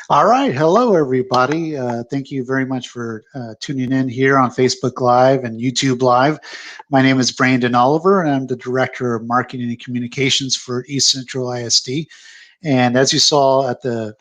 All right. Hello, everybody. Thank you very much for tuning in here on Facebook Live and YouTube Live. My name is Brandon Oliver, and I'm the Director of Marketing and Communications for East Central ISD. And as you saw at the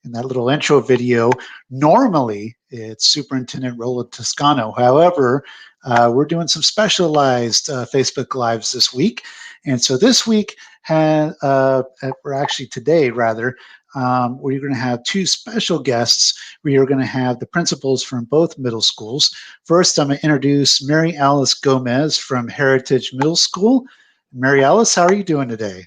in that little intro video, normally it's Superintendent Roland Toscano. However, we're doing some specialized Facebook Lives this week. And so this week, or actually today rather, we're going to have two special guests. We are going to have the principals from both middle schools. First, I'm going to introduce Mary Alice Gomez from Heritage Middle School. Mary Alice, how are you doing today?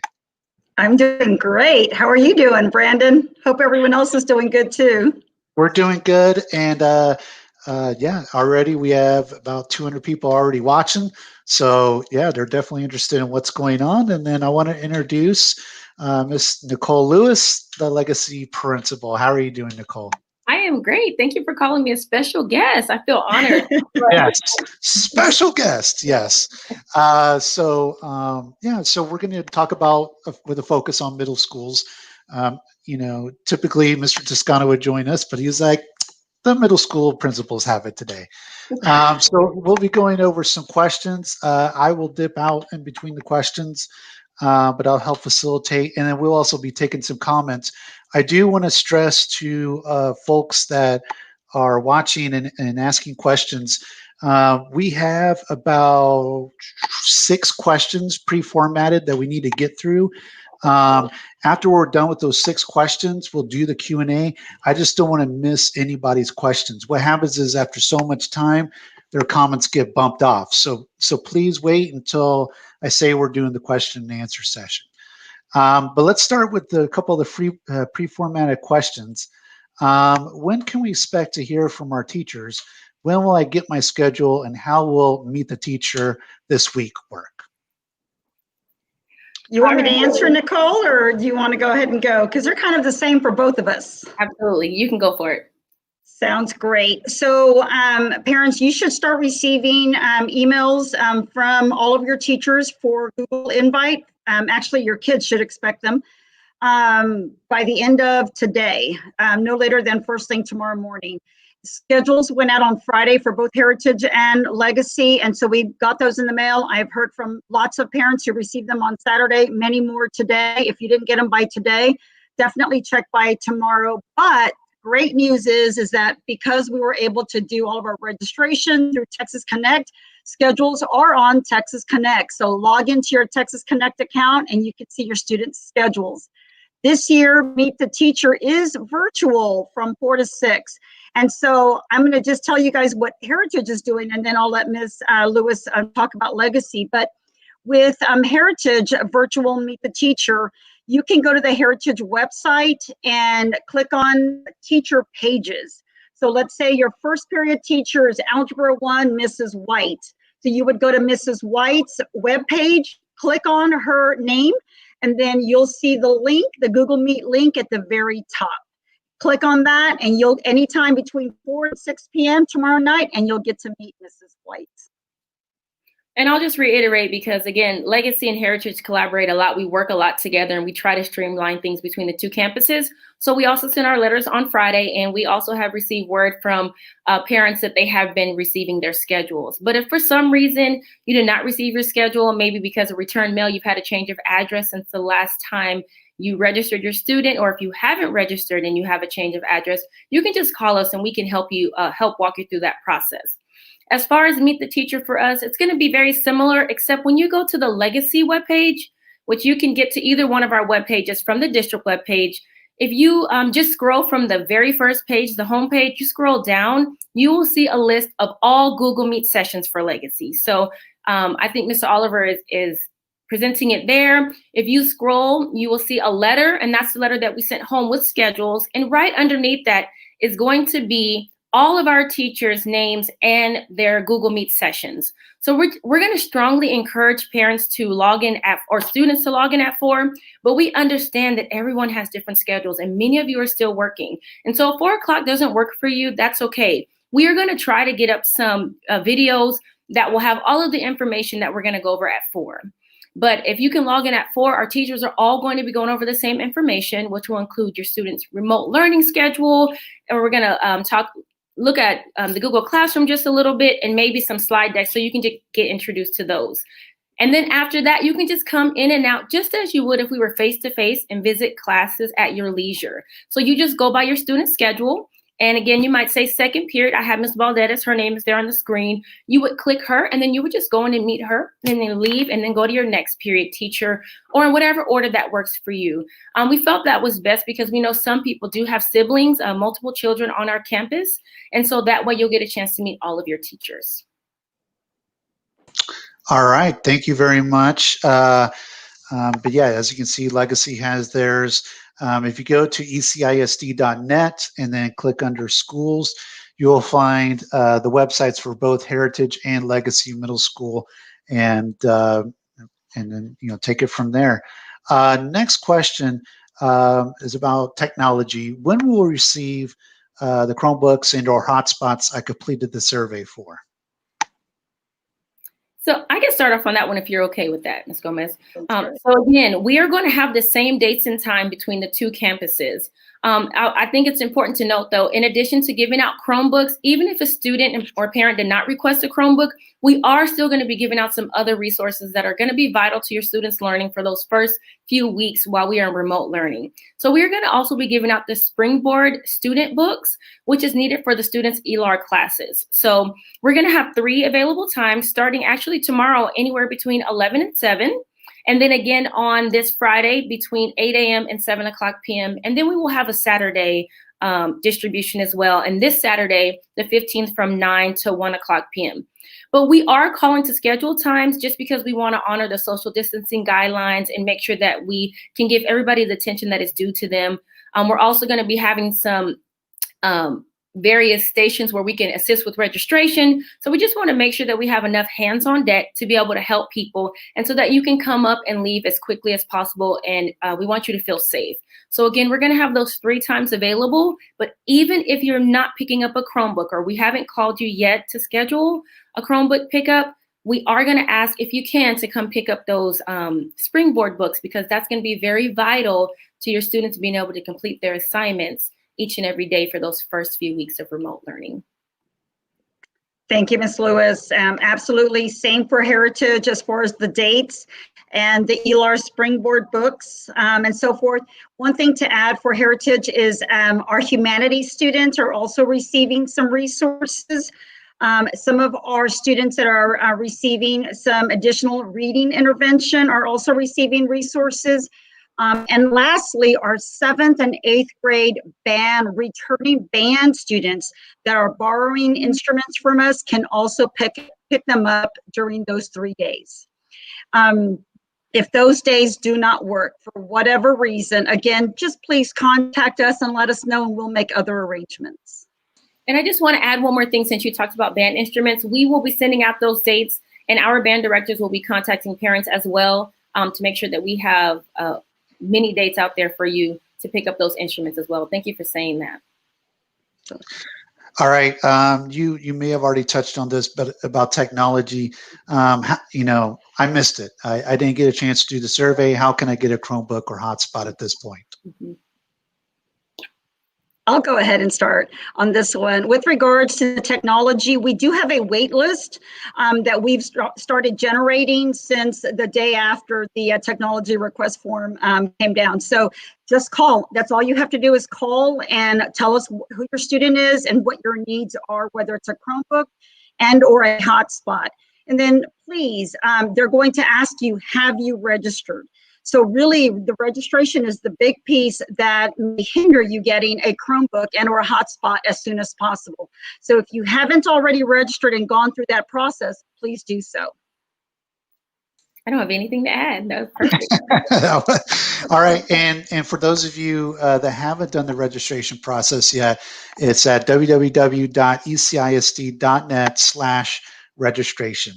I'm doing great. How are you doing, Brandon? Hope everyone else is doing good too. We're doing good, and yeah, already we have about 200 people already watching. So yeah, they're definitely interested in what's going on. And then I want to introduce Miss Nicole Lewis, the Legacy Principal. How are you doing, Nicole? I am great. Thank you for calling me a special guest. I feel honored. Yes, special guest. Yes. So we're going to talk about with a focus on middle schools. Typically Mr. Toscano would join us, but he's like, the middle school principals have it today. So we'll be going over some questions. I will dip out in between the questions, but I'll help facilitate. And then we'll also be taking some comments. I do want to stress to folks that are watching and asking questions, we have about 6 questions pre-formatted that we need to get through. After we're done with those 6 questions, we'll do the Q&A. I just don't want to miss anybody's questions. What happens is after so much time, their comments get bumped off. So please wait until I say we're doing the question and answer session. But let's start with a couple of the pre-formatted questions. When can we expect to hear from our teachers? When will I get my schedule, and how will Meet the Teacher this week work? You want me to answer, Nicole, or do you want to go ahead and go? Because they're kind of the same for both of us. Absolutely. You can go for it. Sounds great. So parents, you should start receiving emails from all of your teachers for Google Invite. Actually, your kids should expect them by the end of today, no later than first thing tomorrow morning. Schedules went out on Friday for both Heritage and Legacy, and so we got those in the mail. I've heard from lots of parents who received them on Saturday, many more today. If you didn't get them by today, definitely check by tomorrow. But great news is that because we were able to do all of our registration through Texas Connect, schedules are on Texas Connect. So log into your Texas Connect account and you can see your students' schedules. This year, Meet the Teacher is virtual from 4 to 6. And so I'm going to just tell you guys what Heritage is doing, and then I'll let Ms. Lewis talk about Legacy. But with Heritage Virtual Meet the Teacher, you can go to the Heritage website and click on teacher pages. So let's say your first period teacher is Algebra 1, Mrs. White. So you would go to Mrs. White's webpage, click on her name, and then you'll see the link, the Google Meet link at the very top. Click on that, and you'll anytime between 4 and 6 p.m. tomorrow night, and you'll get to meet Mrs. White. And I'll just reiterate, because again, Legacy and Heritage collaborate a lot. We work a lot together, and we try to streamline things between the two campuses. So we also send our letters on Friday, and we also have received word from parents that they have been receiving their schedules. But if for some reason you did not receive your schedule, maybe because of return mail, you've had a change of address since the last time you registered your student, or if you haven't registered and you have a change of address, you can just call us and we can help you walk you through that process. As far as Meet the Teacher for us, it's going to be very similar, except when you go to the Legacy webpage, which you can get to either one of our web pages from the district webpage. If you just scroll from the very first page, the home page, you scroll down, you will see a list of all Google Meet sessions for Legacy. So I think Mr. Oliver is presenting it there. If you scroll, you will see a letter, and that's the letter that we sent home with schedules. And right underneath that is going to be all of our teachers' names and their Google Meet sessions. So we're going to strongly encourage parents to log in or students to log in at 4, but we understand that everyone has different schedules and many of you are still working. And so if 4 o'clock doesn't work for you, that's okay. We are going to try to get up some videos that will have all of the information that we're going to go over at 4. But if you can log in at 4, our teachers are all going to be going over the same information, which will include your students' remote learning schedule. And we're going to look at the Google Classroom just a little bit and maybe some slide decks so you can get introduced to those. And then after that, you can just come in and out just as you would if we were face-to-face and visit classes at your leisure. So you just go by your student schedule. And again, you might say second period. I have Ms. Valdez, her name is there on the screen. You would click her and then you would just go in and meet her and then leave and then go to your next period teacher or in whatever order that works for you. We felt that was best because we know some people do have siblings, multiple children on our campus. And so that way you'll get a chance to meet all of your teachers. All right, thank you very much. But yeah, as you can see, Legacy has theirs. If you go to ecisd.net and then click under schools, you will find the websites for both Heritage and Legacy Middle School, and then take it from there. Next question is about technology. When will we receive the Chromebooks and/or hotspots I completed the survey for? So I can start off on that one if you're okay with that, Ms. Gomez. So again, we are going to have the same dates and time between the two campuses. I think it's important to note, though, in addition to giving out Chromebooks, even if a student or parent did not request a Chromebook, we are still going to be giving out some other resources that are going to be vital to your students' learning for those first few weeks while we are in remote learning. So we're going to also be giving out the Springboard student books, which is needed for the students' ELAR classes. So we're going to have 3 available times starting actually tomorrow, anywhere between 11 and 7. And then again on this Friday between 8 a.m. and 7 o'clock p.m. And then we will have a Saturday distribution as well. And this Saturday, the 15th, from 9 to 1 o'clock p.m. But we are calling to schedule times just because we want to honor the social distancing guidelines and make sure that we can give everybody the attention that is due to them. We're also going to be having some various stations where we can assist with registration. So we just want to make sure that we have enough hands on deck to be able to help people and so that you can come up and leave as quickly as possible. And we want you to feel safe. So again, we're going to have those 3 times available, but even if you're not picking up a Chromebook or we haven't called you yet to schedule a Chromebook pickup, we are going to ask if you can to come pick up those Springboard books, because that's going to be very vital to your students being able to complete their assignments each and every day for those first few weeks of remote learning. Thank you, Ms. Lewis. Absolutely, same for Heritage as far as the dates and the ELAR Springboard books and so forth. One thing to add for Heritage is our humanities students are also receiving some resources. Some of our students that are receiving some additional reading intervention are also receiving resources. And lastly, our 7th and 8th grade returning band students that are borrowing instruments from us can also pick them up during those 3 days. If those days do not work for whatever reason, again, just please contact us and let us know, and we'll make other arrangements. And I just want to add one more thing since you talked about band instruments. We will be sending out those dates, and our band directors will be contacting parents as well to make sure that we have many dates out there for you to pick up those instruments as well. Thank you for saying that. All right. You may have already touched on this, but about technology, I missed it. I didn't get a chance to do the survey. How can I get a Chromebook or hotspot at this point? Mm-hmm. I'll go ahead and start on this one. With regards to the technology, we do have a wait list that we've started generating since the day after the technology request form came down. So just call. That's all you have to do is call and tell us who your student is and what your needs are, whether it's a Chromebook and or a hotspot. And then please, they're going to ask you, have you registered? So really, the registration is the big piece that may hinder you getting a Chromebook and or a hotspot as soon as possible. So if you haven't already registered and gone through that process, please do so. I don't have anything to add. That was perfect. All right. And for those of you that haven't done the registration process yet, it's at www.ecisd.net/registration.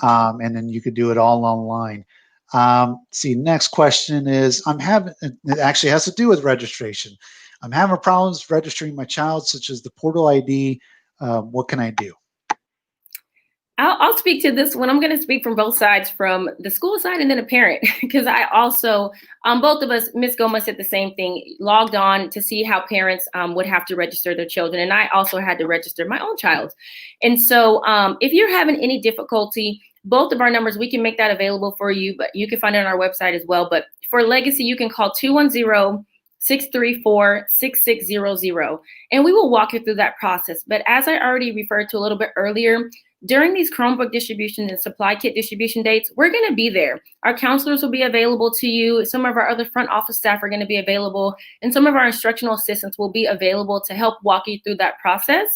And then you could do it all online. Next question is, it actually has to do with registration. I'm having problems registering my child, such as the portal ID. What can I do? I'll speak to this one. I'm going to speak from both sides, from the school side and then a parent, because I also, both of us, Ms. Gomez said the same thing, logged on to see how parents would have to register their children. And I also had to register my own child. And so if you're having any difficulty, both of our numbers, we can make that available for you, but you can find it on our website as well. But for Legacy, you can call 210-634-6600, and we will walk you through that process. But as I already referred to a little bit earlier, during these Chromebook distribution and supply kit distribution dates, we're going to be there. Our counselors will be available to you. Some of our other front office staff are going to be available, and some of our instructional assistants will be available to help walk you through that process.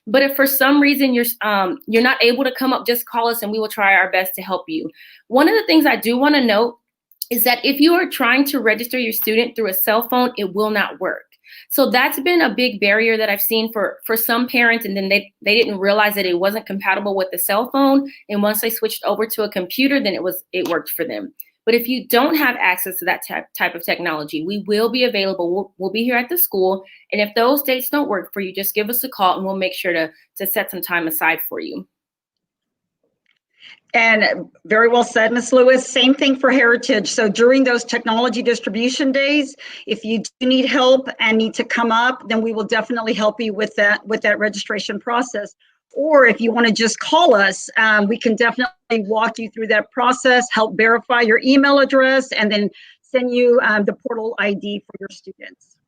But if for some reason you're not able to come up, just call us and we will try our best to help you. One of the things I do want to note is that if you are trying to register your student through a cell phone, it will not work. So that's been a big barrier that I've seen for some parents, and then they didn't realize that it wasn't compatible with the cell phone. And once they switched over to a computer, then it worked for them. But if you don't have access to that type of technology, we will be available. We'll be here at the school. And if those dates don't work for you, just give us a call and we'll make sure to set some time aside for you. And very well said, Ms. Lewis. Same thing for Heritage. So during those technology distribution days, if you do need help and need to come up, then we will definitely help you with that registration process. Or if you want to just call us, we can definitely walk you through that process, help verify your email address, and then send you the portal ID for your students.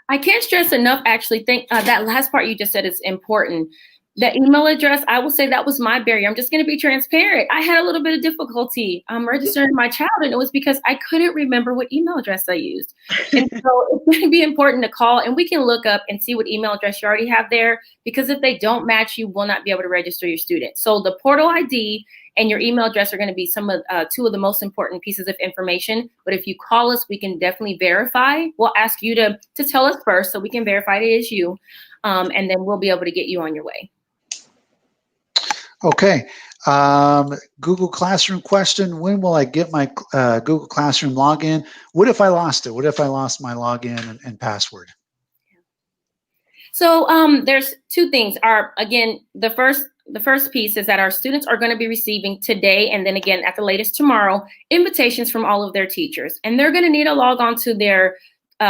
I can't stress enough, actually, that last part you just said is important. The email address, I will say that was my barrier. I'm just going to be transparent. I had a little bit of difficulty registering my child, and it was because I couldn't remember what email address I used. And so it's going to be important to call, and we can look up and see what email address you already have there, because if they don't match, you will not be able to register your student. So the portal ID and your email address are going to be two of the most important pieces of information. But if you call us, we can definitely verify. We'll ask you to tell us first so we can verify it is you, and then we'll be able to get you on your way. Okay. Google Classroom question. When will I get my Google Classroom login? What if I lost it? What if I lost my login and password? So there's two things. The first piece is that our students are going to be receiving today, and then again at the latest tomorrow, invitations from all of their teachers. And they're going to need to log on to their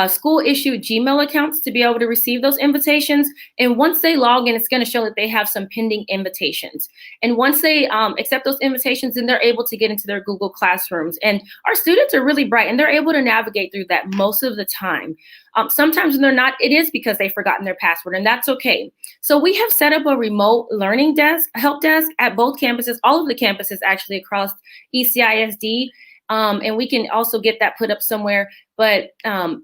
school issued Gmail accounts to be able to receive those invitations. And once they log in, it's going to show that they have some pending invitations. And once they accept those invitations, then they're able to get into their Google Classrooms. And our students are really bright, and they're able to navigate through that most of the time. Sometimes when they're not, it is because they've forgotten their password, and that's okay. So we have set up a remote learning help desk at both campuses, all of the campuses actually across ECISD. And we can also get that put up somewhere. But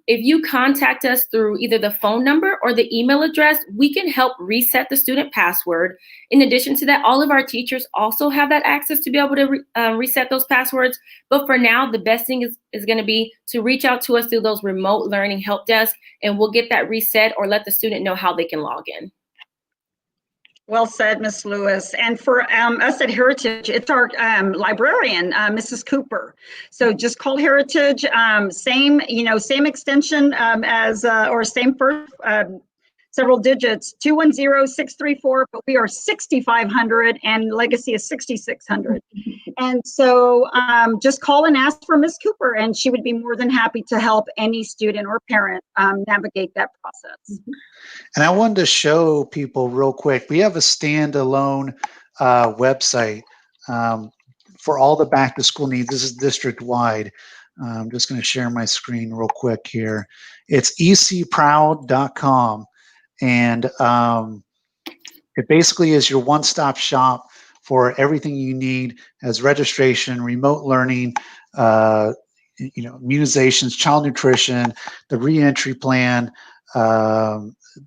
if you contact us through either the phone number or the email address, we can help reset the student password. In addition to that, all of our teachers also have that access to be able to reset those passwords. But for now, the best thing is going to be to reach out to us through those remote learning help desks, and we'll get that reset or let the student know how they can log in. Well said, Ms. Lewis. And for us at Heritage, it's our librarian, Mrs. Cooper. So just call Heritage, same extension or same first several digits, 210-634, but we are 6,500 and Legacy is 6,600. And so just call and ask for Ms. Cooper, and she would be more than happy to help any student or parent navigate that process. And I wanted to show people real quick, we have a standalone website for all the back to school needs. This is district wide. I'm just going to share my screen real quick here. It's ecproud.com. And it basically is your one-stop shop for everything you need as registration, remote learning, immunizations, child nutrition, the reentry plan,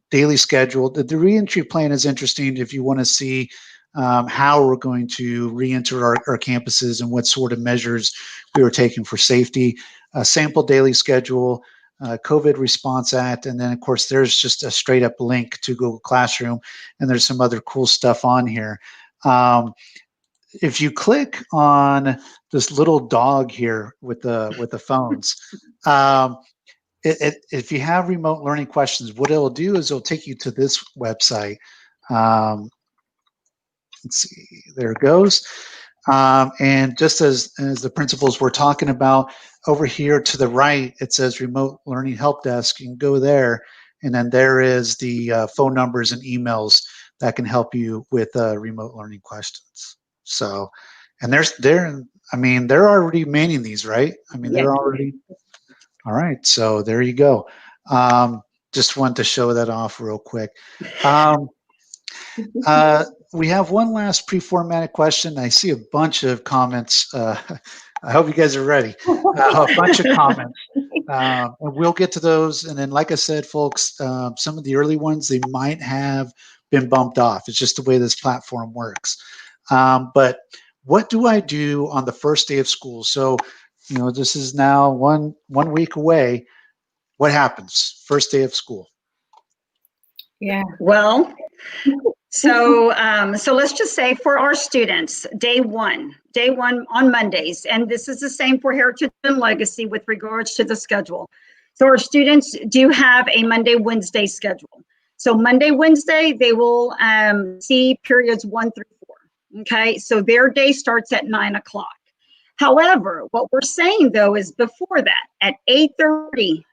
daily schedule. The reentry plan is interesting if you want to see how we're going to reenter our campuses and what sort of measures we were taking for safety. Sample daily schedule, COVID Response Act, and then of course there's just a straight up link to Google Classroom, and there's some other cool stuff on here. If you click on this little dog here with the phones, if you have remote learning questions, what it'll do is it'll take you to this website. Let's see, there it goes. And just as the principals were talking about, over here to the right, it says Remote Learning Help Desk. You can go there, and then there is the phone numbers and emails that can help you with remote learning questions. So, and they're already manning these, right? I mean, they're already, all right. So there you go. Just wanted to show that off real quick. We have one last pre-formatted question. I see a bunch of comments. I hope you guys are ready. A bunch of comments. And we'll get to those. And then, like I said, folks, some of the early ones, they might have been bumped off. It's just the way this platform works. But what do I do on the first day of school? So, this is now one week away. What happens first day of school? Yeah. Well, so let's just say for our students, day one on Mondays, and this is the same for Heritage and Legacy with regards to the schedule. So our students do have a Monday, Wednesday schedule. So Monday, Wednesday, they will see periods 1 through 4. Okay, so their day starts at 9 o'clock. However, what we're saying though is before that, at 8:30,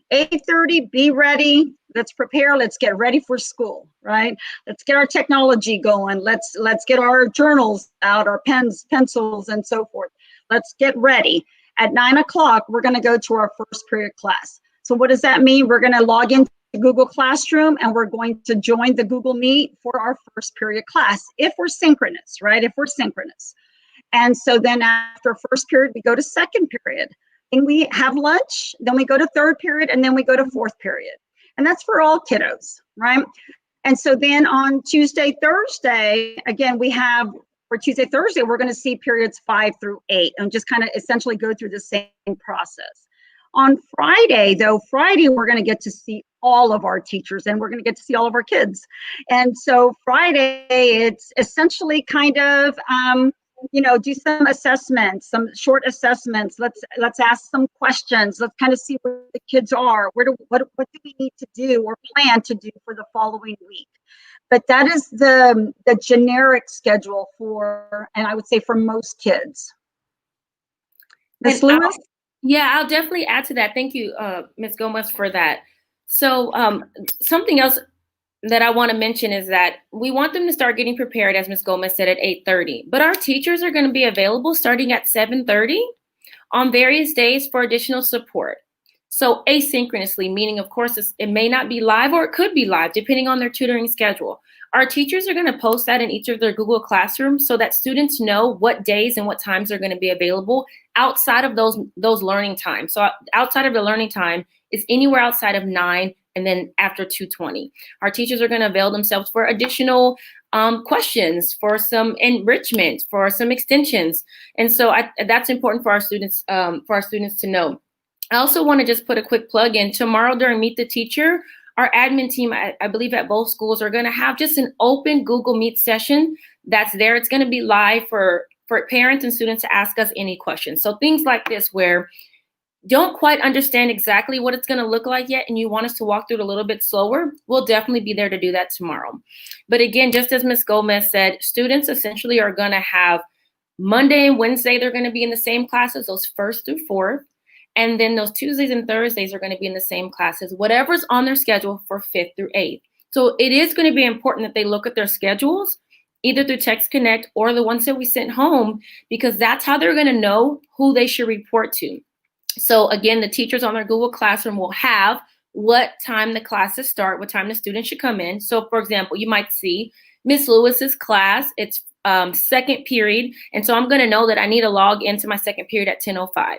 be ready. Let's prepare. Let's get ready for school, right? Let's get our technology going. Let's get our journals out, our pens, pencils, and so forth. Let's get ready. At 9 o'clock, we're going to go to our first period class. So what does that mean? We're going to log into Google Classroom and we're going to join the Google Meet for our first period class if we're synchronous, right? If we're synchronous. And so then after first period, we go to second period. And we have lunch, then we go to third period, and then we go to fourth period. And that's for all kiddos, right? And so then on Tuesday, Thursday, again, for Tuesday, Thursday, we're going to see periods 5 through 8 and just kind of essentially go through the same process. On Friday, we're going to get to see all of our teachers and we're going to get to see all of our kids. And so Friday, it's essentially kind of, do some assessments, some short assessments. Let's ask some questions. Let's kind of see where the kids are. What do we need to do or plan to do for the following week? But that is the generic schedule and I would say for most kids. Ms. Lewis? I'll definitely add to that. Thank you, Ms. Gomez, for that. So something else that I want to mention is that we want them to start getting prepared, as Ms. Gomez said, at 8:30. But our teachers are going to be available starting at 7:30 on various days for additional support. So asynchronously, meaning, of course, it may not be live or it could be live, depending on their tutoring schedule. Our teachers are going to post that in each of their Google Classrooms so that students know what days and what times are going to be available outside of those learning times. So outside of the learning time is anywhere outside of 9 and then after 2:20. Our teachers are going to avail themselves for additional questions, for some enrichment, for some extensions. And so that's important for our students to know. I also want to just put a quick plug in. Tomorrow during Meet the Teacher, our admin team, I believe at both schools, are going to have just an open Google Meet session that's there. It's going to be live for parents and students to ask us any questions. So things like this where don't quite understand exactly what it's going to look like yet and you want us to walk through it a little bit slower, we'll definitely be there to do that tomorrow. But again, just as Ms. Gomez said, students essentially are going to have Monday and Wednesday, they're going to be in the same classes, those 1st through 4th. And then those Tuesdays and Thursdays are going to be in the same classes, whatever's on their schedule for 5th through 8th. So it is going to be important that they look at their schedules, either through Text Connect or the ones that we sent home, because that's how they're going to know who they should report to. So again, the teachers on their Google Classroom will have what time the classes start, what time the students should come in. So for example, you might see Miss Lewis's class, it's second period. And so I'm going to know that I need to log into my second period at 10:05.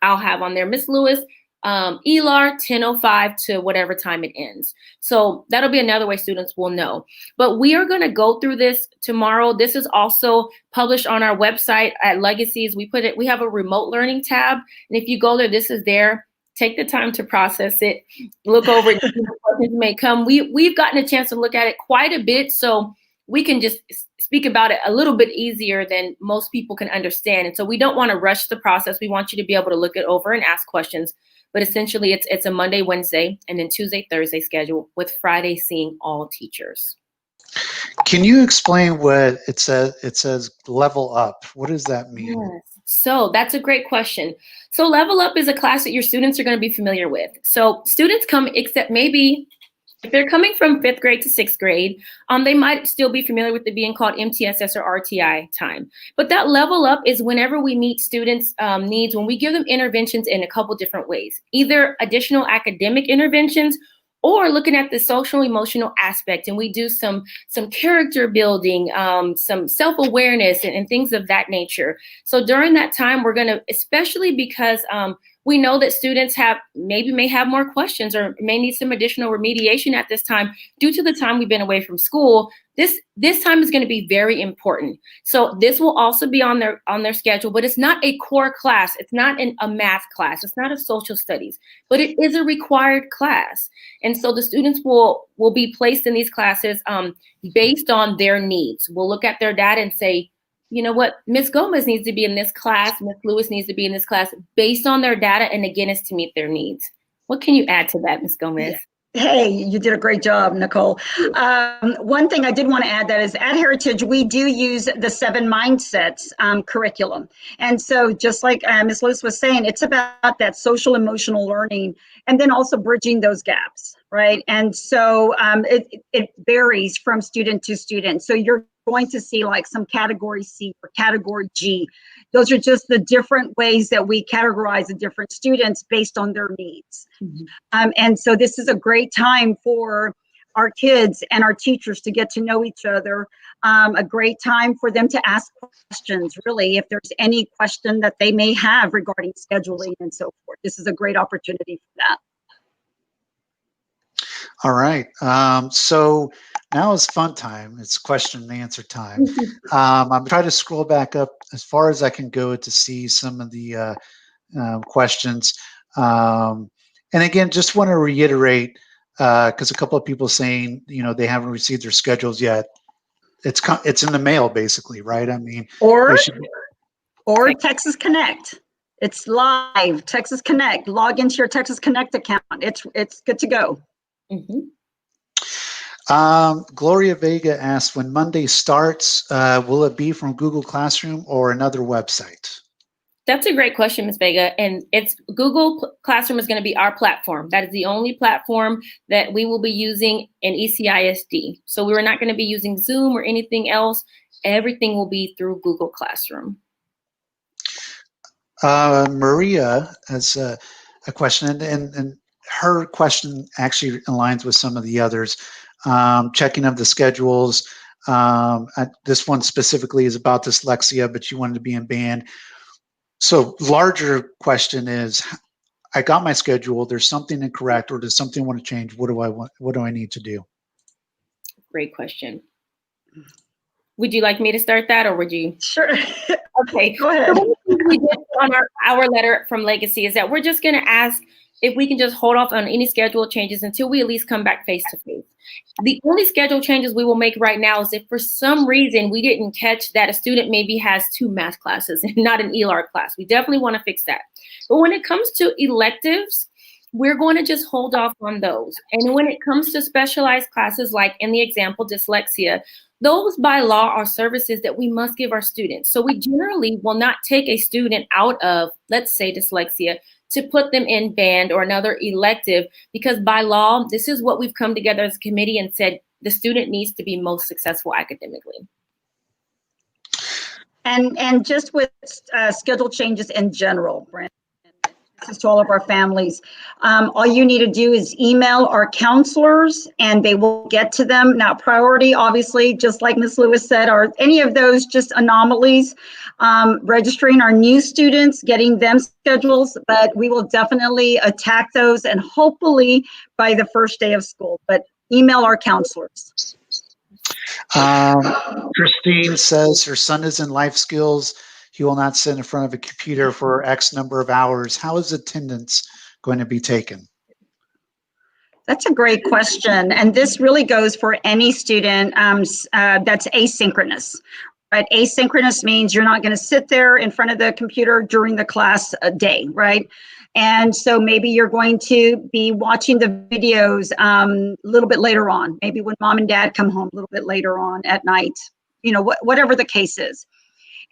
I'll have on there Miss Lewis, ELAR 10:05 to whatever time it ends. So that'll be another way students will know. But we are going to go through this tomorrow. This is also published on our website at Legacies. We have a remote learning tab. And if you go there, this is there. Take the time to process it, look over it, questions may come. We've gotten a chance to look at it quite a bit. So we can just speak about it a little bit easier than most people can understand. And so we don't want to rush the process. We want you to be able to look it over and ask questions. But essentially, it's a Monday, Wednesday, and then Tuesday, Thursday schedule with Friday seeing all teachers. Can you explain what it says? It says level up. What does that mean? Yes. So that's a great question. So Level Up is a class that your students are going to be familiar with. So students come, except maybe if they're coming from 5th grade to 6th grade, they might still be familiar with it being called MTSS or RTI time. But that Level Up is whenever we meet students' needs, when we give them interventions in a couple different ways, either additional academic interventions or looking at the social emotional aspect, and we do some character building, some self-awareness and things of that nature. So during that time, we're going to, especially because we know that students may have more questions or may need some additional remediation at this time due to the time we've been away from school. This time is going to be very important. So this will also be on their schedule, but it's not a core class. It's not a math class. It's not a social studies, but it is a required class. And so the students will be placed in these classes based on their needs. We'll look at their data and say, you know what, Ms. Gomez needs to be in this class, Ms. Lewis needs to be in this class based on their data, and again, it's to meet their needs. What can you add to that, Ms. Gomez? Hey, you did a great job, Nicole. One thing I did want to add that is at Heritage, we do use the 7 Mindsets curriculum. And so just like Ms. Lewis was saying, it's about that social emotional learning and then also bridging those gaps, right? And so it varies from student to student. So you're going to see like some category C or category G. Those are just the different ways that we categorize the different students based on their needs. Mm-hmm. And so this is a great time for our kids and our teachers to get to know each other. A great time for them to ask questions, really, if there's any question that they may have regarding scheduling and so forth. This is a great opportunity for that. All right. So now is fun time. It's question and answer time. I'm trying to scroll back up as far as I can go to see some of the questions. And again, just want to reiterate, because a couple of people saying, they haven't received their schedules yet. It's in the mail, basically, right? I mean, or Texas Connect. It's live. Texas Connect. Log into your Texas Connect account. It's good to go. Mm-hmm. Gloria Vega asked, when Monday starts, will it be from Google Classroom or another website? That's a great question, Ms. Vega. And it's Google Classroom is going to be our platform. That is the only platform that we will be using in ECISD. So we're not going to be using Zoom or anything else. Everything will be through Google Classroom. Maria has a question, and her question actually aligns with some of the others. Checking of the schedules. This one specifically is about dyslexia, but you wanted to be in band. So larger question is, I got my schedule. There's something incorrect, or does something want to change? What do I want? What do I need to do? Great question. Would you like me to start that, or would you? Sure. Okay, go ahead. So one thing we did on our letter from Legacy is that we're just going to ask if we can just hold off on any schedule changes until we at least come back face to face. The only schedule changes we will make right now is if for some reason we didn't catch that a student maybe has 2 math classes and not an ELAR class. We definitely want to fix that. But when it comes to electives, we're going to just hold off on those. And when it comes to specialized classes, like in the example, dyslexia, those by law are services that we must give our students. So we generally will not take a student out of, let's say, dyslexia to put them in band or another elective, because by law, this is what we've come together as a committee and said the student needs to be most successful academically. And just with schedule changes in general, Brent, this is to all of our families. All you need to do is email our counselors and they will get to them. Now, priority, obviously, just like Ms. Lewis said, are any of those just anomalies, registering our new students, getting them schedules, but we will definitely attack those and hopefully by the first day of school, but email our counselors. Christine says her son is in life skills. He will not sit in front of a computer for X number of hours. How is attendance going to be taken? That's a great question. And this really goes for any student that's asynchronous, right? Asynchronous means you're not going to sit there in front of the computer during the class day, right? And so maybe you're going to be watching the videos a little bit later on, maybe when mom and dad come home a little bit later on at night, whatever the case is.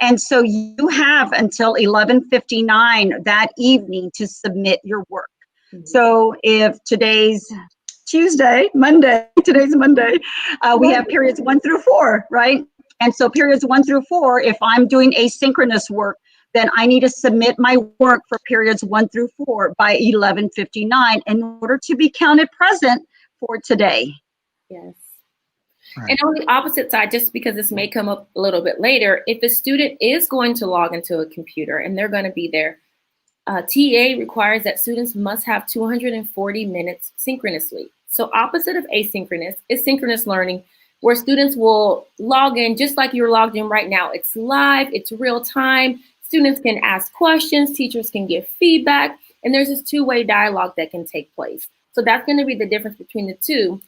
And so you have until 11:59 that evening to submit your work. Mm-hmm. So if today's today's Monday, we have periods 1 through 4, right? And so periods 1 through 4, if I'm doing asynchronous work, then I need to submit my work for periods 1 through 4 by 11:59 in order to be counted present for today. Yes. Right. And on the opposite side, just because this may come up a little bit later, if the student is going to log into a computer and they're going to be there, TA requires that students must have 240 minutes synchronously. So opposite of asynchronous is synchronous learning, where students will log in just like you're logged in right now. It's live, it's real time. Students can ask questions, teachers can give feedback, and there's this two-way dialogue that can take place. So that's going to be the difference between the two.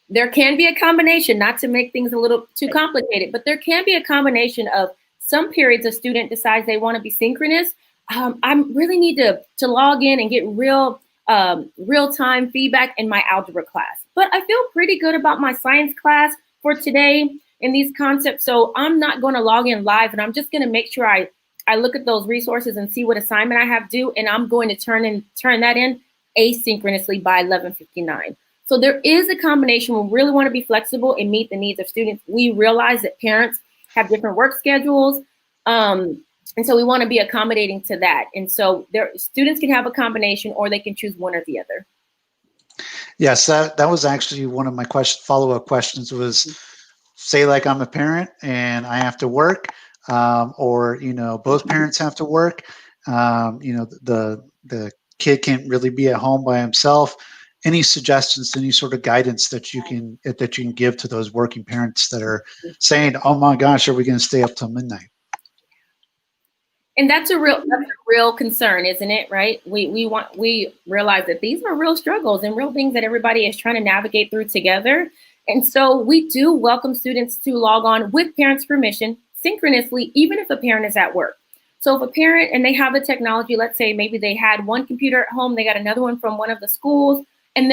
There can be a combination, not to make things a little too complicated, but there can be a combination of some periods a student decides they want to be synchronous. I really need to log in and get real-time feedback in my algebra class. But I feel pretty good about my science class for today in these concepts. So I'm not going to log in live, and I'm just going to make sure I look at those resources and see what assignment I have due, and I'm going to turn that in asynchronously by 11:59. So there is a combination. We really want to be flexible and meet the needs of students. We realize that parents have different work schedules, and so we want to be accommodating to that. And so students can have a combination, or they can choose one or the other. Yes, that was actually one of my follow-up questions was, say like I'm a parent and I have to work, or both parents have to work. The kid can't really be at home by himself. Any suggestions, any sort of guidance that you can give to those working parents that are saying, "Oh my gosh, are we going to stay up till midnight?" And that's a real concern, isn't it? Right? We realize that these are real struggles and real things that everybody is trying to navigate through together. And so we do welcome students to log on with parents' permission synchronously, even if a parent is at work. So if a parent and they have the technology, let's say maybe they had one computer at home, they got another one from one of the schools, and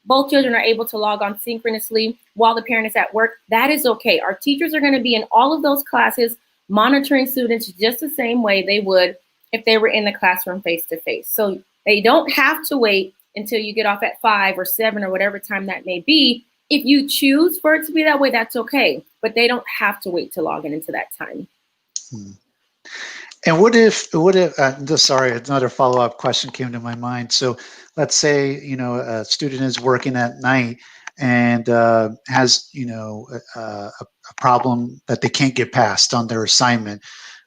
both children are able to log on synchronously while the parent is at work, that is okay. Our teachers are going to be in all of those classes monitoring students just the same way they would if they were in the classroom face to face. So they don't have to wait until you get off at 5 or 7 or whatever time that may be. If you choose for it to be that way, that's okay. But they don't have to wait to log in into that time. And what if sorry, another follow-up question came to my mind. So let's say, a student is working at night and has, a problem that they can't get past on their assignment.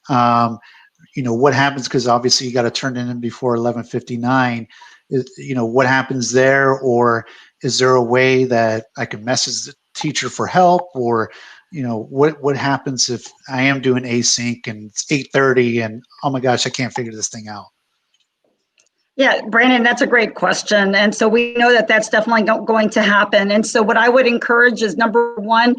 What happens, because obviously you got to turn it in before 11:59. What happens there, or is there a way that I can message the teacher for help, or what happens if I am doing async and it's 8:30 and oh my gosh, I can't figure this thing out? Yeah, Brandon, that's a great question. And so we know that that's definitely going to happen. And so what I would encourage is, number one,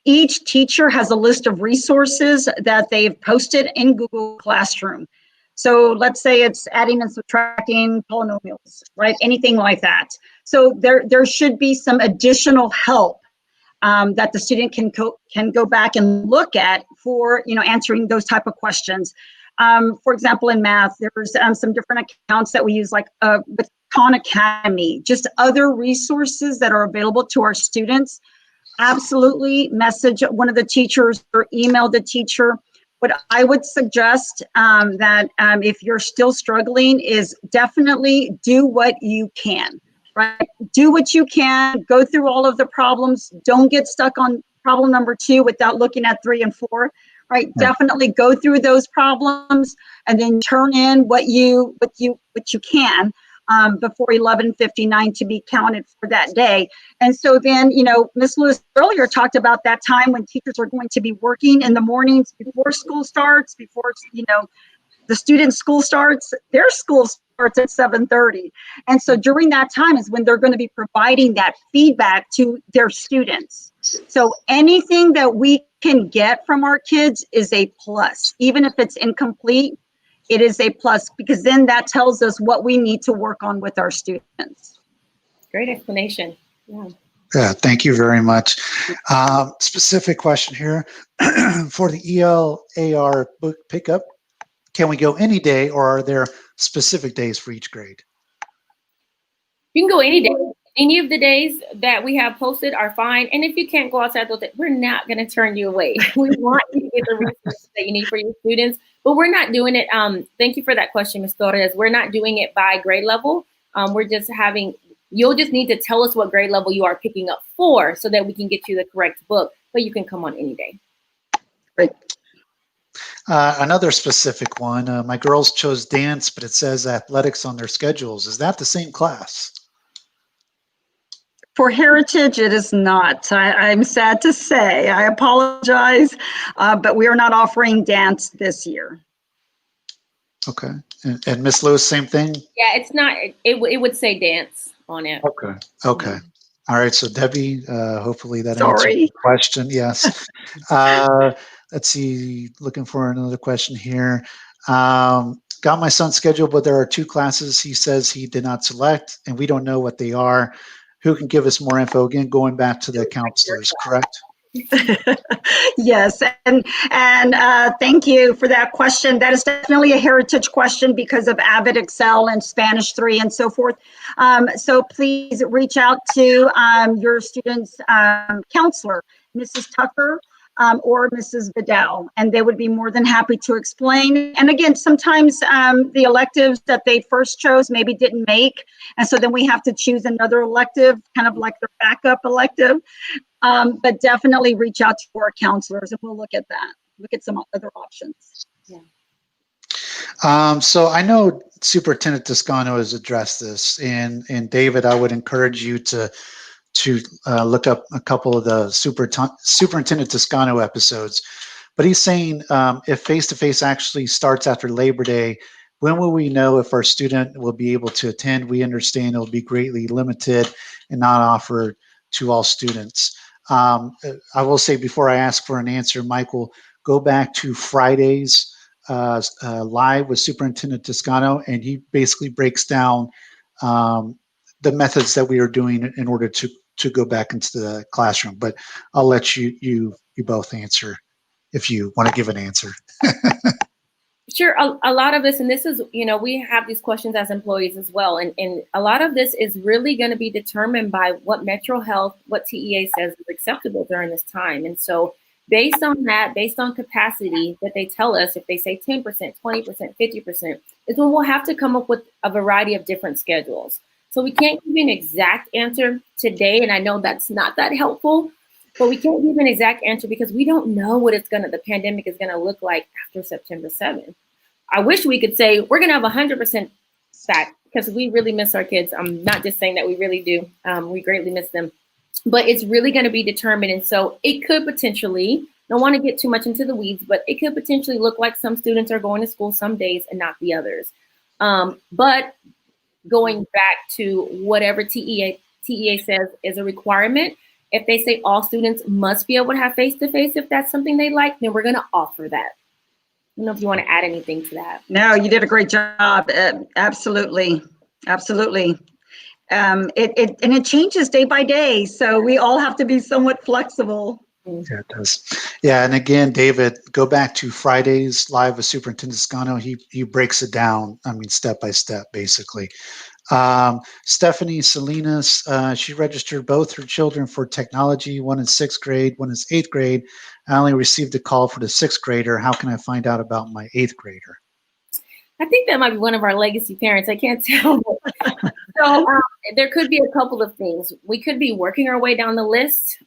each teacher has a list of resources that they've posted in Google Classroom. So let's say it's adding and subtracting polynomials, right? Anything like that. So there should be some additional help that the student can go back and look at for answering those type of questions. For example, in math, there's some different accounts that we use, like with Khan Academy, just other resources that are available to our students. Absolutely message one of the teachers or email the teacher. What I would suggest that if you're still struggling is definitely do what you can, right? Do what you can, go through all of the problems. Don't get stuck on problem number 2 without looking at 3 and 4. Right, definitely go through those problems and then turn in what you can before 11:59 to be counted for that day. And so then, Ms. Lewis earlier talked about that time when teachers are going to be working in the mornings before school starts, before the student's school starts, their school starts at 7:30. And so during that time is when they're going to be providing that feedback to their students. So anything that we can get from our kids is a plus. Even if it's incomplete, it is a plus, because then that tells us what we need to work on with our students. Great explanation. Yeah. Yeah, thank you very much. Specific question here. For the ELAR book pickup, can we go any day, or are there specific days for each grade? You can go any day. Any of the days that we have posted are fine. And if you can't go outside those days, we're not going to turn you away. We want you to get the resources that you need for your students, but we're not doing it. Thank you for that question, Ms. Torres. We're not doing it by grade level. We're just having, you'll just need to tell us what grade level you are picking up for so that we can get you the correct book, but you can come on any day. Great. Another specific one, my girls chose dance, but it says athletics on their schedules. Is that the same class? For Heritage, it is not. I'm sad to say. I apologize, but we are not offering dance this year. Okay. And Miss Lewis, same thing? Yeah, it's not, it would say dance on it. Okay. Okay. All right. So Debbie, hopefully that answers Sorry. the question. Yes. Let's see. Looking for another question here. Got my son's schedule, but there are 2 classes he says he did not select, and we don't know what they are. Who can give us more info? Again, going back to the counselors, correct? Yes, and thank you for that question. That is definitely a Heritage question because of Avid Excel and Spanish 3 and so forth. So please reach out to your student's counselor, Mrs. Tucker, or Mrs. Vidal, and they would be more than happy to explain. And again, sometimes the electives that they first chose maybe didn't make, and so then we have to choose another elective, kind of like their backup elective. But definitely reach out to our counselors, and we'll look at that. Look at some other options. Yeah. So I know Superintendent Toscano has addressed this, and David, I would encourage you to look up a couple of the Superintendent Toscano episodes. But he's saying if face-to-face actually starts after Labor Day, when will we know if our student will be able to attend? We understand it'll be greatly limited and not offered to all students. I will say before I ask for an answer, Michael, go back to Friday's live with Superintendent Toscano, and he basically breaks down the methods that we are doing in order to go back into the classroom. But I'll let you both answer if you want to give an answer. Sure. A lot of this, and this is, we have these questions as employees as well. And a lot of this is really going to be determined by what Metro Health, what TEA says is acceptable during this time. And so based on that, based on capacity that they tell us, if they say 10%, 20%, 50%, is when we'll have to come up with a variety of different schedules. So we can't give you an exact answer today. And I know that's not that helpful, but we can't give an exact answer because we don't know what the pandemic is going to look like after September 7th. I wish we could say we're going to have 100% back because we really miss our kids. I'm not just saying that, we really do. We greatly miss them, but it's really going to be determined. And so it could potentially, don't want to get too much into the weeds, but it could potentially look like some students are going to school some days and not the others. But going back to whatever TEA says is a requirement, if they say all students must be able to have face-to-face, if that's something they like, then we're going to offer that. I don't know if you want to add anything to that. No, you did a great job. Absolutely. Absolutely. It changes day by day. So we all have to be somewhat flexible. Yeah, it does. Yeah, and again, David, go back to Friday's live with Superintendent Toscano. He breaks it down, step by step, basically. Stephanie Salinas, she registered both her children for technology, one in 6th grade, one in 8th grade. I only received a call for the 6th grader. How can I find out about my 8th grader? I think that might be one of our legacy parents. I can't tell. So there could be a couple of things. We could be working our way down the list.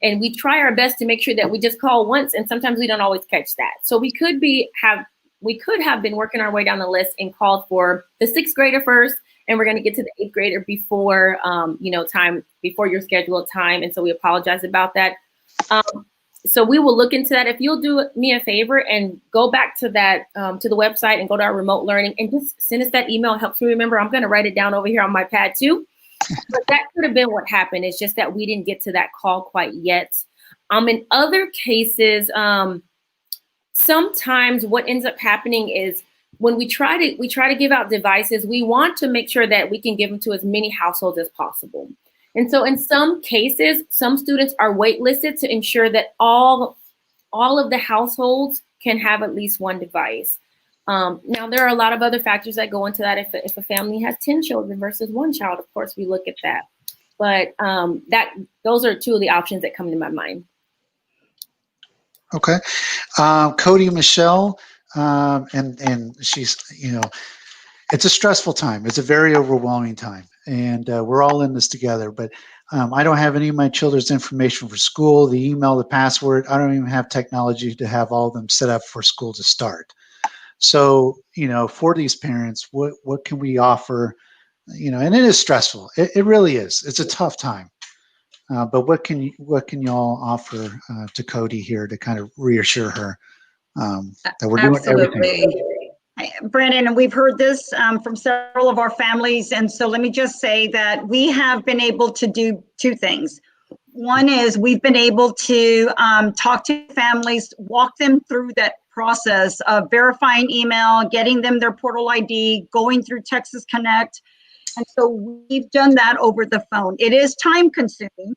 And we try our best to make sure that we just call once, and sometimes we don't always catch that. So we could have been working our way down the list and called for the 6th grader first, and we're going to get to the 8th grader before, before your scheduled time. And so we apologize about that. So we will look into that. If you'll do me a favor and go back to that, to the website and go to our remote learning and just send us that email. It helps me remember. I'm going to write it down over here on my pad too. But that could have been what happened. It's just that we didn't get to that call quite yet. In other cases, sometimes what ends up happening is when we try to give out devices, we want to make sure that we can give them to as many households as possible. And so in some cases, some students are waitlisted to ensure that all of the households can have at least one device. Now, there are a lot of other factors that go into that. If a family has 10 children versus one child, of course, we look at that. But those are two of the options that come to my mind. Okay. Cody, Michelle, and she's, it's a stressful time. It's a very overwhelming time. And we're all in this together. But I don't have any of my children's information for school, the email, the password. I don't even have technology to have all of them set up for school to start. So, for these parents, what can we offer? And it is stressful. It really is. It's a tough time. But what can y'all offer to Cody here to kind of reassure her that we're doing everything? Brandon, and we've heard this from several of our families. And so let me just say that we have been able to do two things. One is we've been able to talk to families, walk them through that process of verifying email, getting them their portal ID, going through Texas Connect. And so we've done that over the phone. It is time consuming,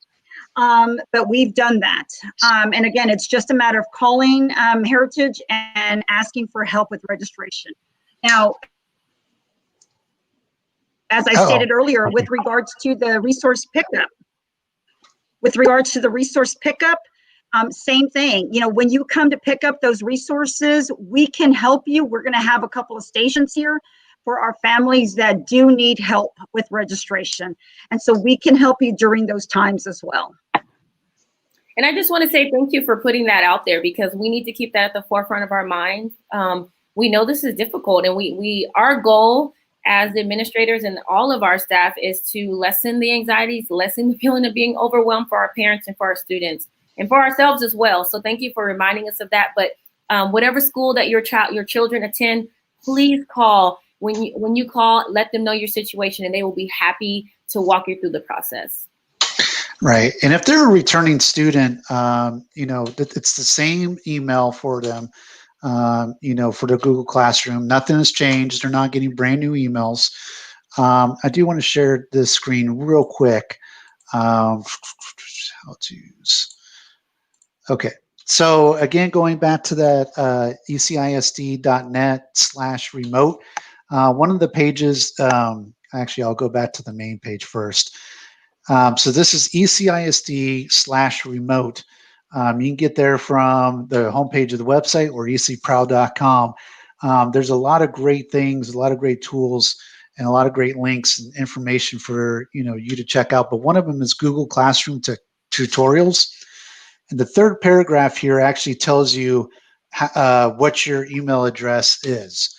but we've done that. And again, it's just a matter of calling Heritage and asking for help with registration. Now, as I stated earlier, with regards to the resource pickup, same thing. When you come to pick up those resources, we can help you. We're going to have a couple of stations here for our families that do need help with registration. And so we can help you during those times as well. And I just want to say thank you for putting that out there, because we need to keep that at the forefront of our minds. We know this is difficult, and our goal as administrators and all of our staff is to lessen the anxieties, lessen the feeling of being overwhelmed for our parents and for our students and for ourselves as well. So thank you for reminding us of that. But whatever school that your children attend, please call. When you call, let them know your situation, and they will be happy to walk you through the process. Right. And if they're a returning student, it's the same email for them, for the Google Classroom. Nothing has changed. They're not getting brand new emails. I do want to share this screen real quick. How to's. Okay. So again, going back to that ecisd.net/remote, one of the pages, actually, I'll go back to the main page first. So this is ecisd/remote. You can get there from the homepage of the website or ecproud.com. There's a lot of great things, a lot of great tools, and a lot of great links and information for you to check out. But one of them is Google Classroom tutorials. And the third paragraph here actually tells you what your email address is.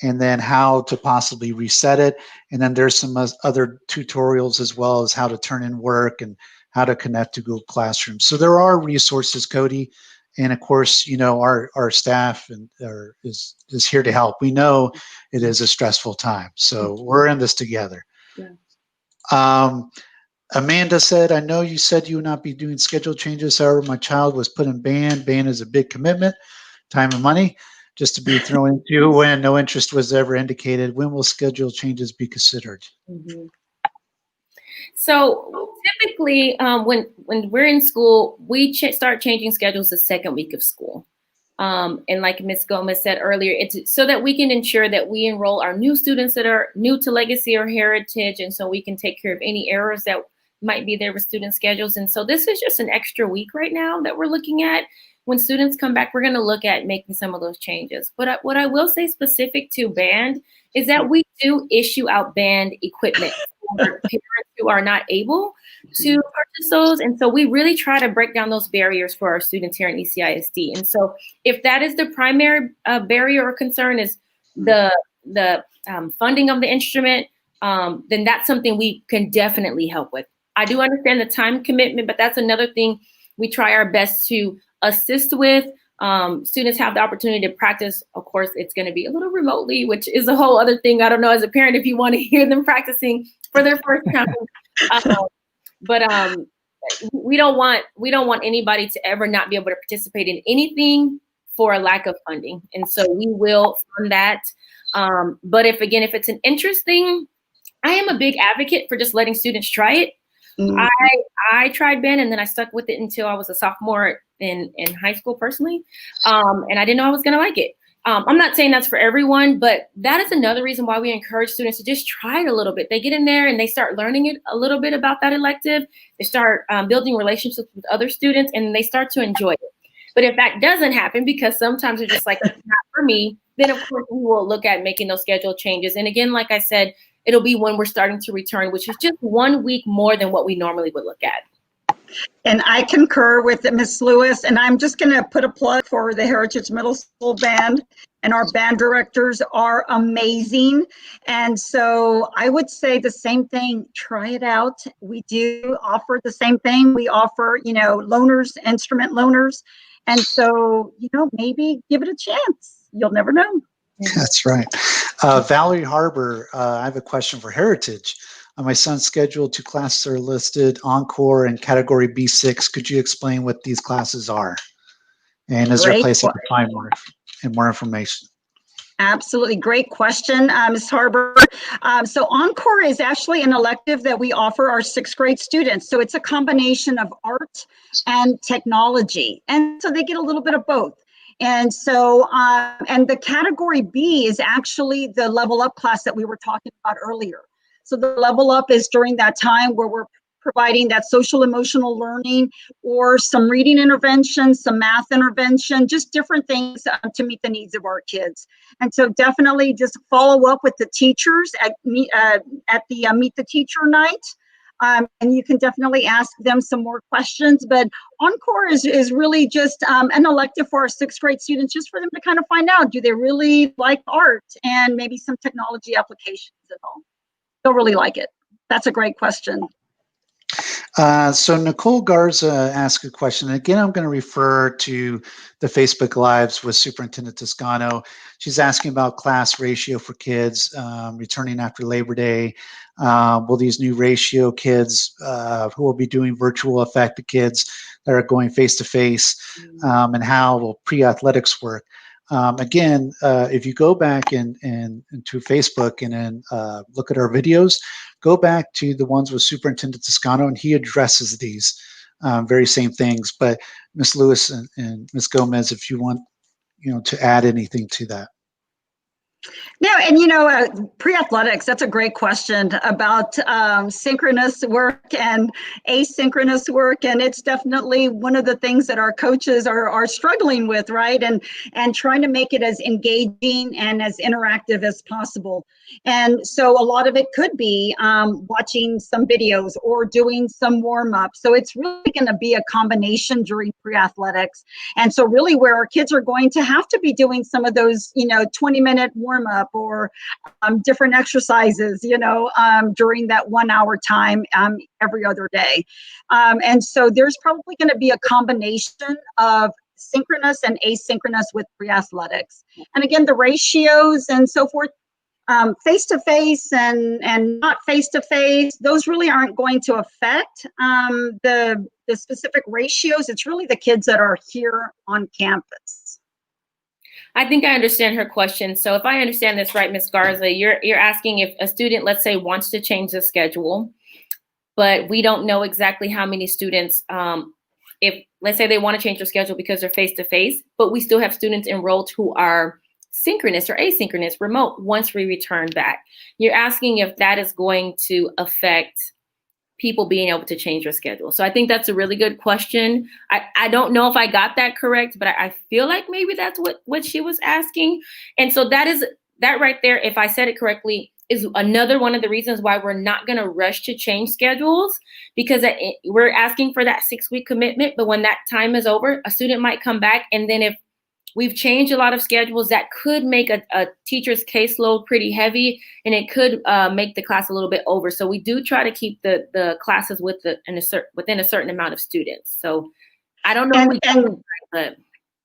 And then how to possibly reset it. And then there's some other tutorials as well as how to turn in work and how to connect to Google Classroom. So there are resources, Cody. And of course, our staff is here to help. We know it is a stressful time. So we're in this together. Yeah. Amanda said, I know you said you would not be doing schedule changes. However, my child was put in band. Band is a big commitment, time and money. Just to be thrown into when no interest was ever indicated. When will schedule changes be considered? Mm-hmm. So typically, when we're in school, we start changing schedules the second week of school. And like Ms. Gomez said earlier, it's so that we can ensure that we enroll our new students that are new to Legacy or Heritage, and so we can take care of any errors that might be there with student schedules. And so this is just an extra week right now that we're looking at. When students come back, we're going to look at making some of those changes. But what I will say specific to band is that we do issue out band equipment for parents who are not able to purchase those. And so we really try to break down those barriers for our students here in ECISD. And so if that is the primary barrier or concern is the funding of the instrument, then that's something we can definitely help with. I do understand the time commitment, but that's another thing we try our best to assist with. Students have the opportunity to practice. Of course, it's going to be a little remotely, which is a whole other thing. I don't know as a parent if you want to hear them practicing for their first time. But we don't want anybody to ever not be able to participate in anything for a lack of funding. And so we will fund that. But if it's an interest thing, I am a big advocate for just letting students try it. Mm-hmm. I tried band and then I stuck with it until I was a sophomore in high school personally. And I didn't know I was going to like it. I'm not saying that's for everyone, but that is another reason why we encourage students to just try it a little bit. They get in there and they start learning it a little bit about that elective. They start building relationships with other students and they start to enjoy it. But if that doesn't happen, because sometimes they're just like, it's not for me, then of course we will look at making those schedule changes. And again, like I said, it'll be when we're starting to return, which is just 1 week more than what we normally would look at. And I concur with Ms. Lewis, and I'm just going to put a plug for the Heritage Middle School Band, and our band directors are amazing. And so I would say the same thing, try it out. We do offer the same thing. We offer, loaners, instrument loaners. And so, maybe give it a chance. You'll never know. That's right. Valerie Harbor, I have a question for Heritage. My son's scheduled 2 classes are listed, Encore and Category B6. Could you explain what these classes are? And is there a place I can find more information? Absolutely. Great question, Ms. Harbor. So Encore is actually an elective that we offer our 6th grade students. So it's a combination of art and technology. And so they get a little bit of both. And so, and the Category B is actually the Level Up class that we were talking about earlier. So the Level Up is during that time where we're providing that social emotional learning or some reading intervention, some math intervention, just different things to meet the needs of our kids. And so definitely just follow up with the teachers at the Meet the Teacher night. And you can definitely ask them some more questions, but Encore is really just an elective for our 6th grade students, just for them to kind of find out, do they really like art and maybe some technology applications at all? They'll really like it. That's a great question. So Nicole Garza asked a question. Again, I'm going to refer to the Facebook Lives with Superintendent Toscano. She's asking about class ratio for kids returning after Labor Day. Will these new ratio kids who will be doing virtual affect the kids that are going face-to-face, and how will pre-athletics work? Again, if you go back into Facebook and then look at our videos, go back to the ones with Superintendent Toscano, and he addresses these very same things. But Ms. Lewis and Ms. Gomez, if you want, to add anything to that. Yeah, and pre-athletics, that's a great question about synchronous work and asynchronous work. And it's definitely one of the things that our coaches are struggling with, right? And trying to make it as engaging and as interactive as possible. And so a lot of it could be watching some videos or doing some warm-up. So it's really going to be a combination during pre-athletics. And so really where our kids are going to have to be doing some of those, 20-minute warm-up or different exercises, during that 1 hour time every other day. And so there's probably going to be a combination of synchronous and asynchronous with pre-athletics. And again, the ratios and so forth, face-to-face and not face-to-face, those really aren't going to affect the specific ratios. It's really the kids that are here on campus. I think I understand her question. So if I understand this right, Ms. Garza, you're asking if a student, let's say, wants to change the schedule, but we don't know exactly how many students, if let's say they want to change their schedule because they're face-to-face, but we still have students enrolled who are synchronous or asynchronous, remote, once we return back. You're asking if that is going to affect people being able to change their schedule. So I think that's a really good question. I don't know if I got that correct, but I feel like maybe that's what she was asking. And so that right there, if I said it correctly, is another one of the reasons why we're not going to rush to change schedules, because we're asking for that 6-week commitment. But when that time is over, a student might come back. And then if we've changed a lot of schedules, that could make a teacher's caseload pretty heavy, and it could make the class a little bit over. So we do try to keep the classes within a certain amount of students. So I don't know. But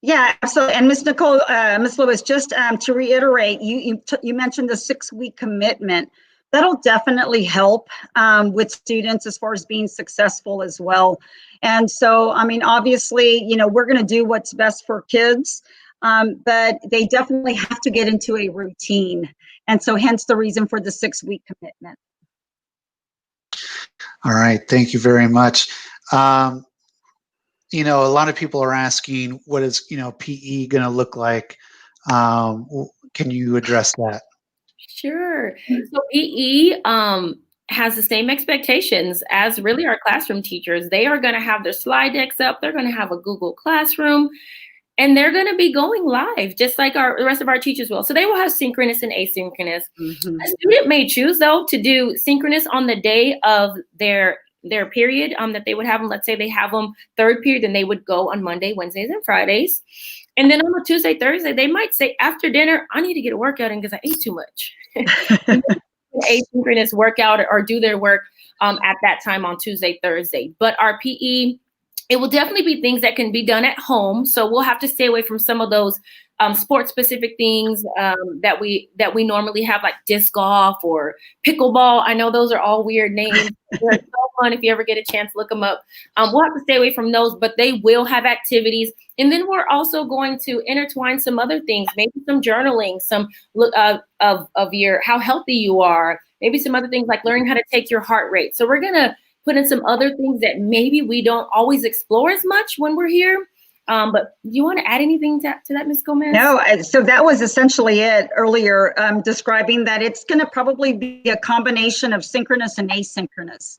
yeah, absolutely. And Ms. Nicole, Ms. Lewis, just to reiterate, you mentioned the 6-week commitment. That'll definitely help with students as far as being successful as well. And so, I mean, obviously, we're going to do what's best for kids, but they definitely have to get into a routine. And so hence the reason for the 6-week commitment. All right, thank you very much. A lot of people are asking, what is, PE going to look like? Can you address that? Sure. So PE has the same expectations as really our classroom teachers. They are going to have their slide decks up. They're going to have a Google Classroom, and they're going to be going live just like the rest of our teachers will. So they will have synchronous and asynchronous. Mm-hmm. A student may choose, though, to do synchronous on the day of their period that they would have them. Let's say they have them third period, then they would go on Monday, Wednesdays, and Fridays. And then on a Tuesday, Thursday, they might say after dinner, I need to get a workout in because I ate too much. Asynchronous workout or do their work at that time on Tuesday, Thursday. But our PE, it will definitely be things that can be done at home. So we'll have to stay away from some of those sports-specific things that we normally have, like disc golf or pickleball. I know those are all weird names. They're so fun. If you ever get a chance, look them up. We'll have to stay away from those, but they will have activities. And then we're also going to intertwine some other things, maybe some journaling, some of your how healthy you are, maybe some other things like learning how to take your heart rate. So we're going to put in some other things that maybe we don't always explore as much when we're here. But do you want to add anything to that, Ms. Gomez? No, so that was essentially it earlier, describing that it's going to probably be a combination of synchronous and asynchronous.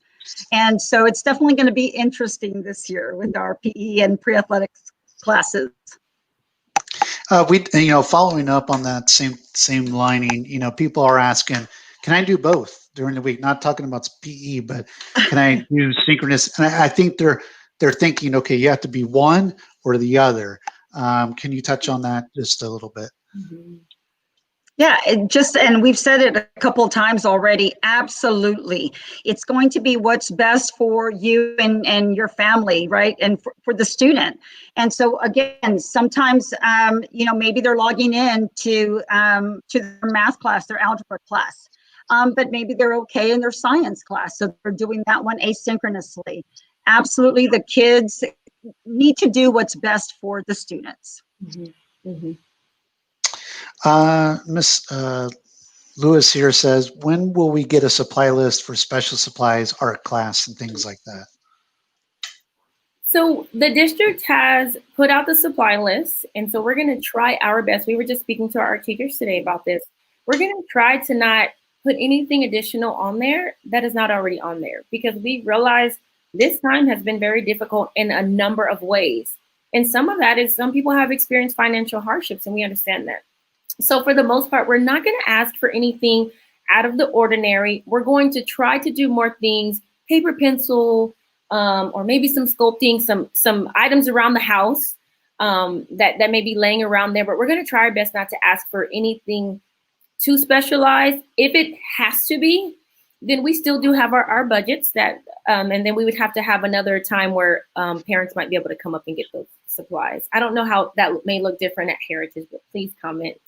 And so it's definitely going to be interesting this year with our PE and pre-athletics classes. Following up on that same lining, people are asking, can I do both during the week? Not talking about PE, but can I do synchronous? And I think they're thinking, okay, you have to be one or the other. Can you touch on that just a little bit? Mm-hmm. Yeah, and we've said it a couple of times already. Absolutely. It's going to be what's best for you and your family, right? And for the student. And so again, sometimes, maybe they're logging in to their math class, their algebra class. But maybe they're okay in their science class. So they're doing that one asynchronously. Absolutely. The kids need to do what's best for the students. Mm-hmm. Mm-hmm. Ms. Lewis here says, when will we get a supply list for special supplies, art class, and things like that? So the district has put out the supply list, and so we're going to try our best. We were just speaking to our teachers today about this. We're going to try to not put anything additional on there that is not already on there, because we realize this time has been very difficult in a number of ways. And some of that is some people have experienced financial hardships, and we understand that. So for the most part, we're not going to ask for anything out of the ordinary. We're going to try to do more things, paper, pencil, or maybe some sculpting, some items around the house that may be laying around there. But we're going to try our best not to ask for anything too specialized. If it has to be, then we still do have our budgets that, and then we would have to have another time where parents might be able to come up and get those supplies. I don't know how that may look different at Heritage, but please comment.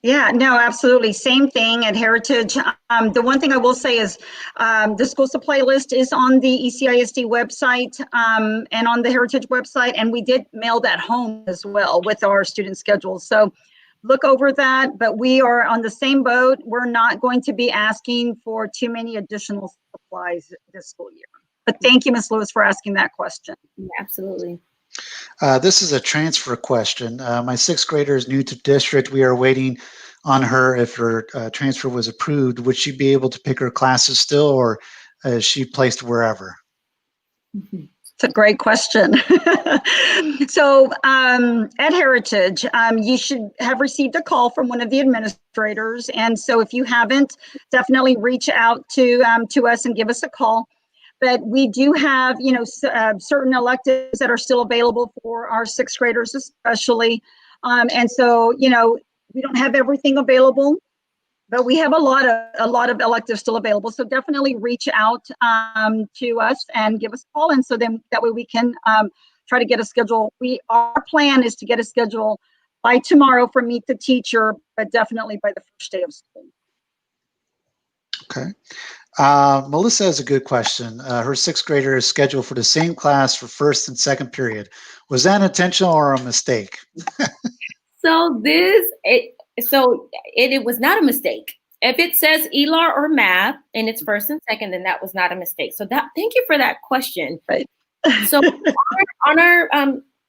Yeah, no, absolutely. Same thing at Heritage. The one thing I will say is the school supply list is on the ECISD website and on the Heritage website, and we did mail that home as well with our student schedules. So look over that, but we are on the same boat. We're not going to be asking for too many additional supplies this school year. But thank you, Ms. Lewis, for asking that question. Yeah, absolutely. This is a transfer question. My sixth grader is new to district. We are waiting on her. If her transfer was approved, would she be able to pick her classes still, or is she placed wherever? Mm-hmm. It's a great question. So at Heritage, you should have received a call from one of the administrators. And so if you haven't, definitely reach out to us and give us a call. But we do have, certain electives that are still available for our sixth graders, especially. And so, we don't have everything available, but we have a lot of electives still available. So definitely reach out to us and give us a call. And so then that way we can try to get a schedule. Our plan is to get a schedule by tomorrow for Meet the Teacher, but definitely by the first day of school. Okay. Melissa has a good question. Her sixth grader is scheduled for the same class for first and second period. Was that intentional or a mistake? So it was not a mistake. If it says ELAR or math and it's first and second, then that was not a mistake. So thank you for that question. Right. So on our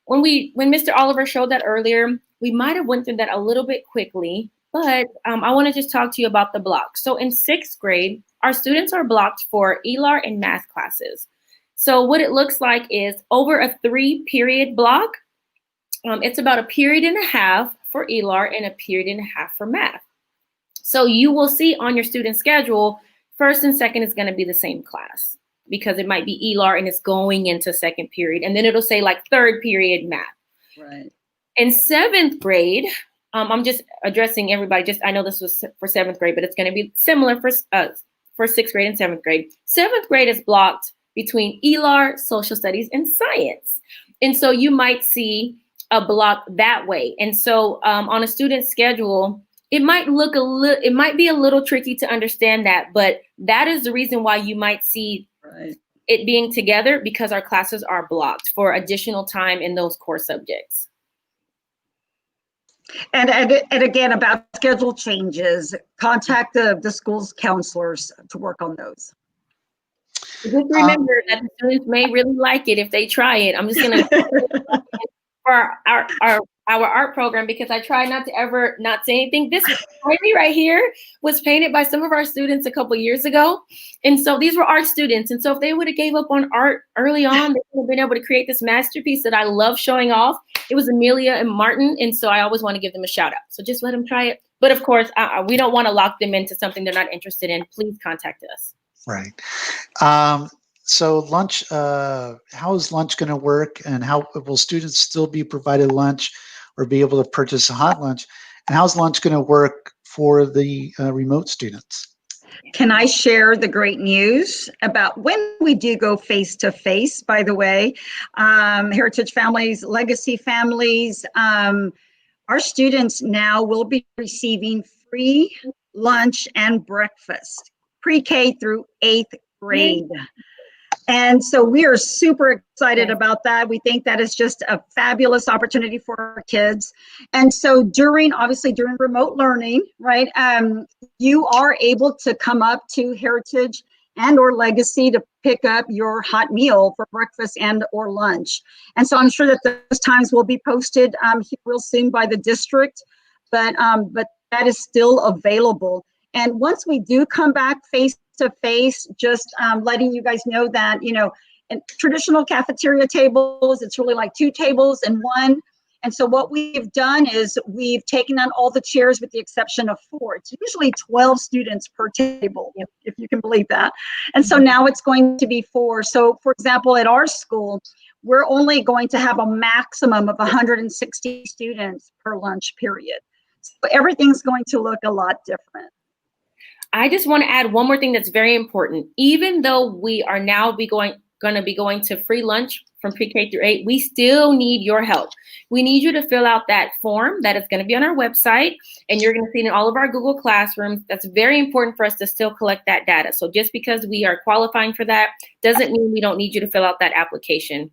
when Mr. Oliver showed that earlier, we might have went through that a little bit quickly, but I want to just talk to you about the block. So in sixth grade, our students are blocked for ELAR and math classes. So what it looks like is over a 3-period block, it's about a period and a half for ELAR and a period and a half for math. So you will see on your student schedule, first and second is going to be the same class because it might be ELAR and it's going into second period. And then it'll say like third period math. Right. In seventh grade, I'm just addressing everybody. I know this was for seventh grade, but it's going to be similar for sixth grade and seventh grade. Seventh grade is blocked between ELAR, social studies, and science. And so you might see a block that way. And so on a student schedule, it might be a little tricky to understand that, but that is the reason why you might see it being together, because our classes are blocked for additional time in those core subjects. And again, about schedule changes, contact the school's counselors to work on those. Just remember that the students may really like it if they try it. I'm just going to for our art program, because I try not to ever not say anything. This poetry right here was painted by some of our students a couple years ago. And so these were art students. And so if they would have gave up on art early on, they would have been able to create this masterpiece that I love showing off. It was Amelia and Martin. And so I always want to give them a shout out. So just let them try it. But of course, we don't want to lock them into something they're not interested in. Please contact us. Right. So lunch, how is lunch going to work, and how will students still be provided lunch or be able to purchase a hot lunch? And how's lunch going to work for the remote students? Can I share the great news about when we do go face-to-face, by the way, Heritage families, Legacy families, our students now will be receiving free lunch and breakfast, pre-K through 8th grade. And so we are super excited about that. We think that is just a fabulous opportunity for our kids. And so obviously during remote learning, right, you are able to come up to Heritage and or Legacy to pick up your hot meal for breakfast and or lunch. And so I'm sure that those times will be posted here real soon by the district, but that is still available. And once we do come back face to face, just letting you guys know that, in traditional cafeteria tables, it's really like 2 tables and 1. And so what we've done is we've taken on all the chairs with the exception of 4. It's usually 12 students per table, if you can believe that. And so now it's going to be 4. So for example, at our school, we're only going to have a maximum of 160 students per lunch period. So everything's going to look a lot different. I just want to add one more thing that's very important. Even though we are now going to be going to free lunch from pre-K through 8, we still need your help. We need you to fill out that form that is going to be on our website, and you're going to see it in all of our Google Classrooms. That's very important for us to still collect that data. So just because we are qualifying for that doesn't mean we don't need you to fill out that application.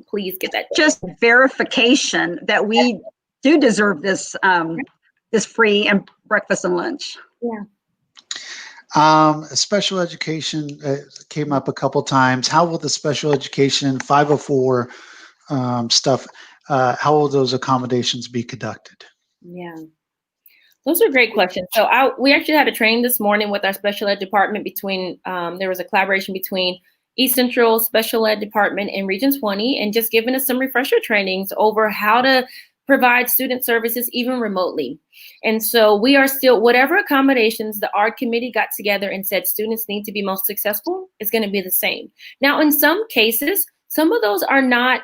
Please get that done. Just verification that we do deserve this free and breakfast and lunch. Yeah. Special education came up a couple times. How will the special education 504 stuff, how will those accommodations be conducted? Yeah, those are great questions. So we actually had a training this morning with our special ed department there was a collaboration between East Central Special Ed Department and Region 20, and just giving us some refresher trainings over how to provide student services even remotely. And so we are still, whatever accommodations the ARD committee got together and said students need to be most successful is going to be the same. Now, in some cases, some of those are not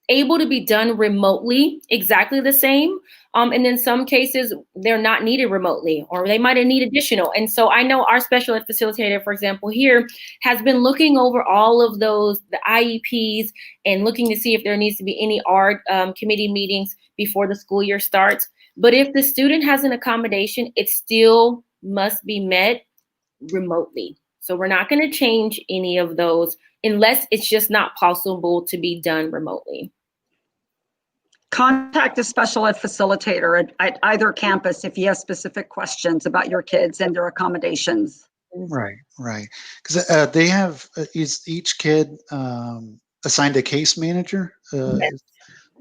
able to be done remotely, exactly the same. And in some cases, they're not needed remotely, or they might need additional. And so I know our special ed facilitator, for example, here has been looking over all of those, the IEPs, and looking to see if there needs to be any ARD committee meetings before the school year starts. But if the student has an accommodation, it still must be met remotely. So we're not going to change any of those unless it's just not possible to be done remotely. Contact a special ed facilitator at either campus if you have specific questions about your kids and their accommodations. Right. Because they have each kid assigned a case manager. Yes.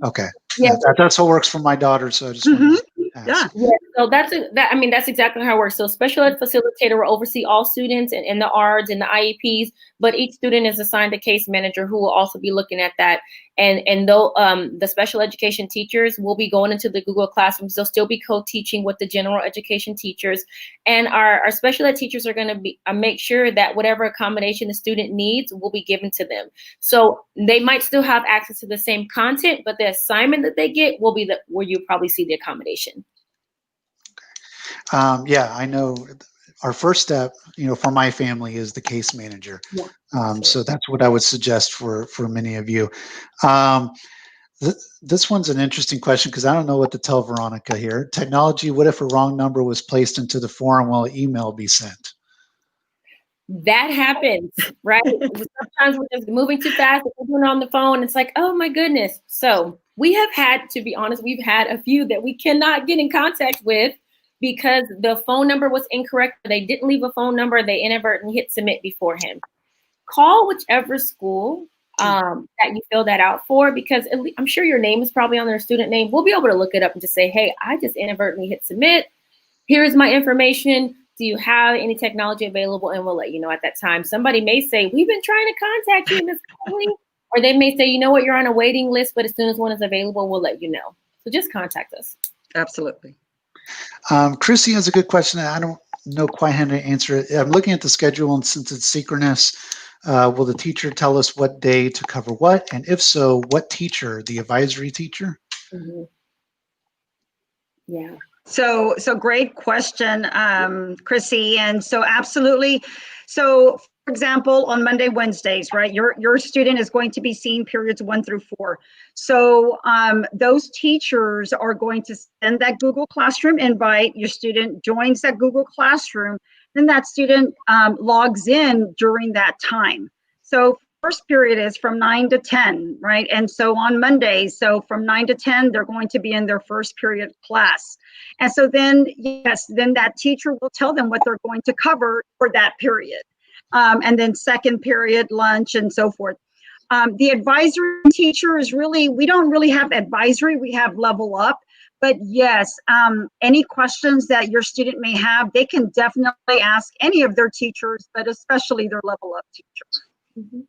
Okay. Yes. That's what works for my daughter. So I just wanted to ask. Yeah. So that's exactly how it works. So special ed facilitator will oversee all students and the ARDs and the IEPs, but each student is assigned a case manager who will also be looking at that. And though the special education teachers will be going into the Google Classrooms, they'll still be co-teaching with the general education teachers. And our special ed teachers are going to be make sure that whatever accommodation the student needs will be given to them. So they might still have access to the same content, but the assignment that they get will be where you probably see the accommodation. Yeah, I know our first step, for my family is the case manager. Yeah. So that's what I would suggest for many of you. This one's an interesting question because I don't know what to tell Veronica here. Technology, what if a wrong number was placed into the form while an email be sent? That happens, right? Sometimes we're just moving too fast. We're doing it on the phone. It's like, oh my goodness. So we have had, to be honest, we've had a few that we cannot get in contact with because the phone number was incorrect. They didn't leave a phone number. They inadvertently hit submit beforehand. Call whichever school that you fill that out for, because I'm sure your name is probably on their student name. We'll be able to look it up and just say, hey, I just inadvertently hit submit. Here's my information. Do you have any technology available? And we'll let you know at that time. Somebody may say, we've been trying to contact you, Ms. Conley. Or they may say, you know what, you're on a waiting list, but as soon as one is available, we'll let you know. So just contact us. Absolutely. Chrissy has a good question. I don't know quite how to answer it. I'm looking at the schedule, and since it's synchronous, will the teacher tell us what day to cover what? And if so, what teacher? The advisory teacher? Mm-hmm. Yeah. So great question, Chrissy. And so absolutely. So for example, on Monday, Wednesdays, right, your student is going to be seeing periods 1 through 4. So those teachers are going to send that Google Classroom invite. Your student joins that Google Classroom, then that student logs in during that time. So first period is from 9 to 10, right? And so on Mondays, so from 9 to 10, they're going to be in their first period class. And so then, yes, then that teacher will tell them what they're going to cover for that period. And then second period, lunch, and so forth. The advisory teacher is really, we don't really have advisory, we have level up. But yes, any questions that your student may have, they can definitely ask any of their teachers, but especially their level up teacher. Mm-hmm.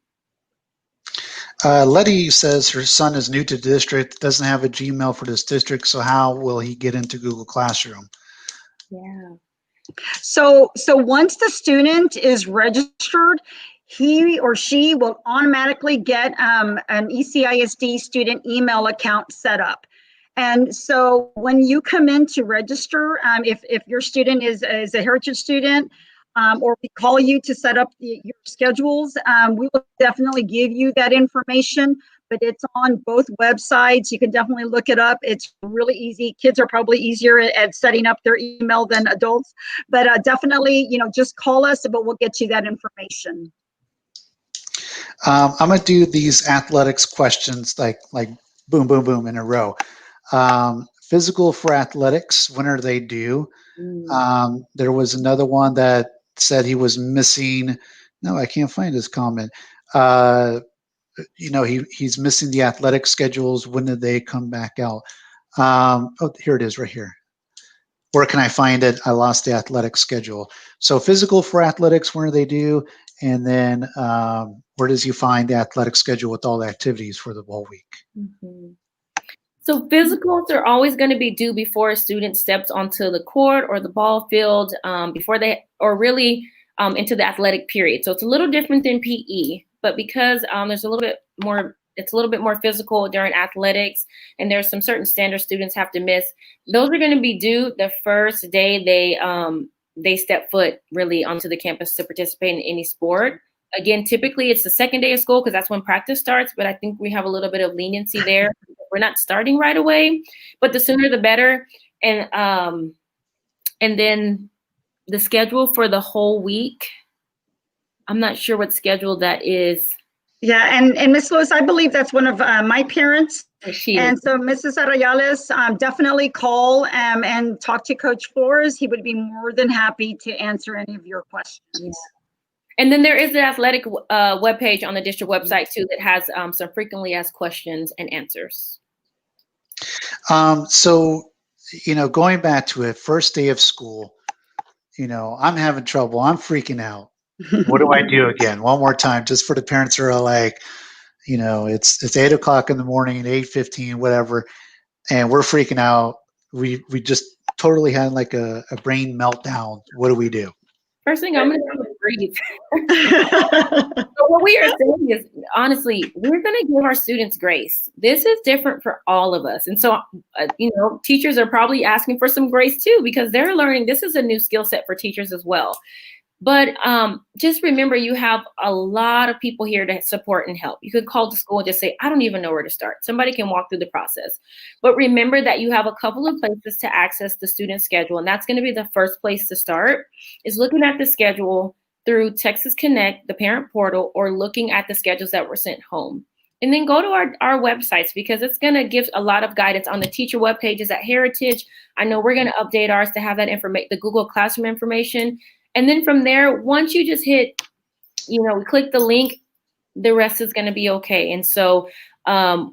Letty says her son is new to the district, doesn't have a Gmail for this district, so how will he get into Google Classroom? Yeah. So once the student is registered, he or she will automatically get an ECISD student email account set up. And so when you come in to register, if your student is a Heritage student, or we call you to set up your schedules, we will definitely give you that information, but it's on both websites. You can definitely look it up. It's really easy. Kids are probably easier at setting up their email than adults, but definitely, just call us, but we'll get you that information. I'm going to do these athletics questions like boom, boom, boom in a row. Physical for athletics, when are they due? There was another one that said he was missing. No, I can't find his comment. He's missing the athletic schedules. When did they come back out? Oh, here it is right here. Where can I find it? I lost the athletic schedule. So physical for athletics, when are they due? And then where does he find the athletic schedule with all the activities for the whole week? Mm-hmm. So physicals are always going to be due before a student steps onto the court or the ball field, before they, or really into the athletic period. So it's a little different than PE, but because there's a little bit more it's a little bit more physical during athletics, and there's some certain standards students have to miss. Those are going to be due the first day they step foot really onto the campus to participate in any sport. Again, typically it's the second day of school because that's when practice starts, but I think we have a little bit of leniency there. We're not starting right away, but the sooner the better. And then the schedule for the whole week, I'm not sure what schedule that is. Yeah, and Ms. Lewis, I believe that's one of my parents. And so Mrs. Arayales, definitely call and talk to Coach Flores. He would be more than happy to answer any of your questions. Yeah. And then there is the athletic webpage on the district website too that has some frequently asked questions and answers. So, going back to it, first day of school, I'm having trouble. I'm freaking out. What do I do again? One more time, just for the parents who are like, it's 8:00 in the morning, 8:15, whatever, and we're freaking out. We just totally had like a brain meltdown. What do we do? First thing I'm going to do is breathe. So what we are saying is, honestly, we're going to give our students grace. This is different for all of us. And so, teachers are probably asking for some grace too, because they're learning. This is a new skill set for teachers as well. But just remember, you have a lot of people here to support and help. You could call the school and just say, I don't even know where to start. Somebody can walk through the process. But remember that you have a couple of places to access the student schedule. And that's going to be the first place to start, is looking at the schedule through Texas Connect, the parent portal, or looking at the schedules that were sent home. And then go to our websites, because it's going to give a lot of guidance on the teacher web pages at Heritage. I know we're going to update ours to have that information, the Google Classroom information. And then from there, once you just hit, click the link, the rest is going to be okay. And so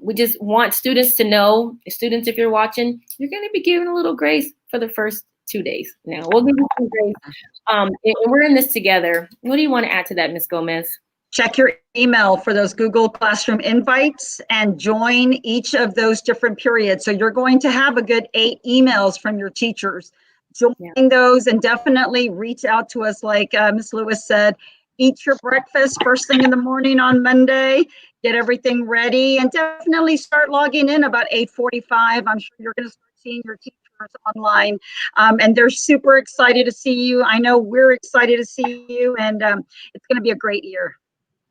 we just want students to know, students, if you're watching, you're going to be given a little grace for the first 2 days. Now, we'll give you some grace. And we're in this together. What do you want to add to that, Ms. Gomez? Check your email for those Google Classroom invites and join each of those different periods. So you're going to have a good 8 emails from your teachers. Join those and definitely reach out to us, like Ms. Lewis said. Eat your breakfast first thing in the morning on Monday, get everything ready, and definitely start logging in about 8:45. I'm sure you're going to start seeing your teachers online, and they're super excited to see you. I know we're excited to see you, and it's going to be a great year.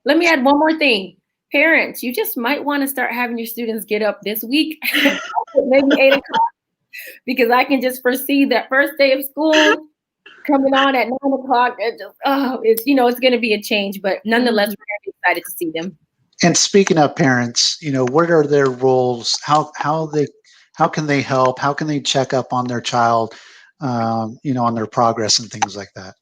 Let me add one more thing. Parents, you just might want to start having your students get up this week, maybe 8:00. Because I can just foresee that first day of school coming on at 9:00. It's going to be a change, but nonetheless, we're going to be excited to see them. And speaking of parents, what are their roles? How can they help? How can they check up on their child, on their progress and things like that?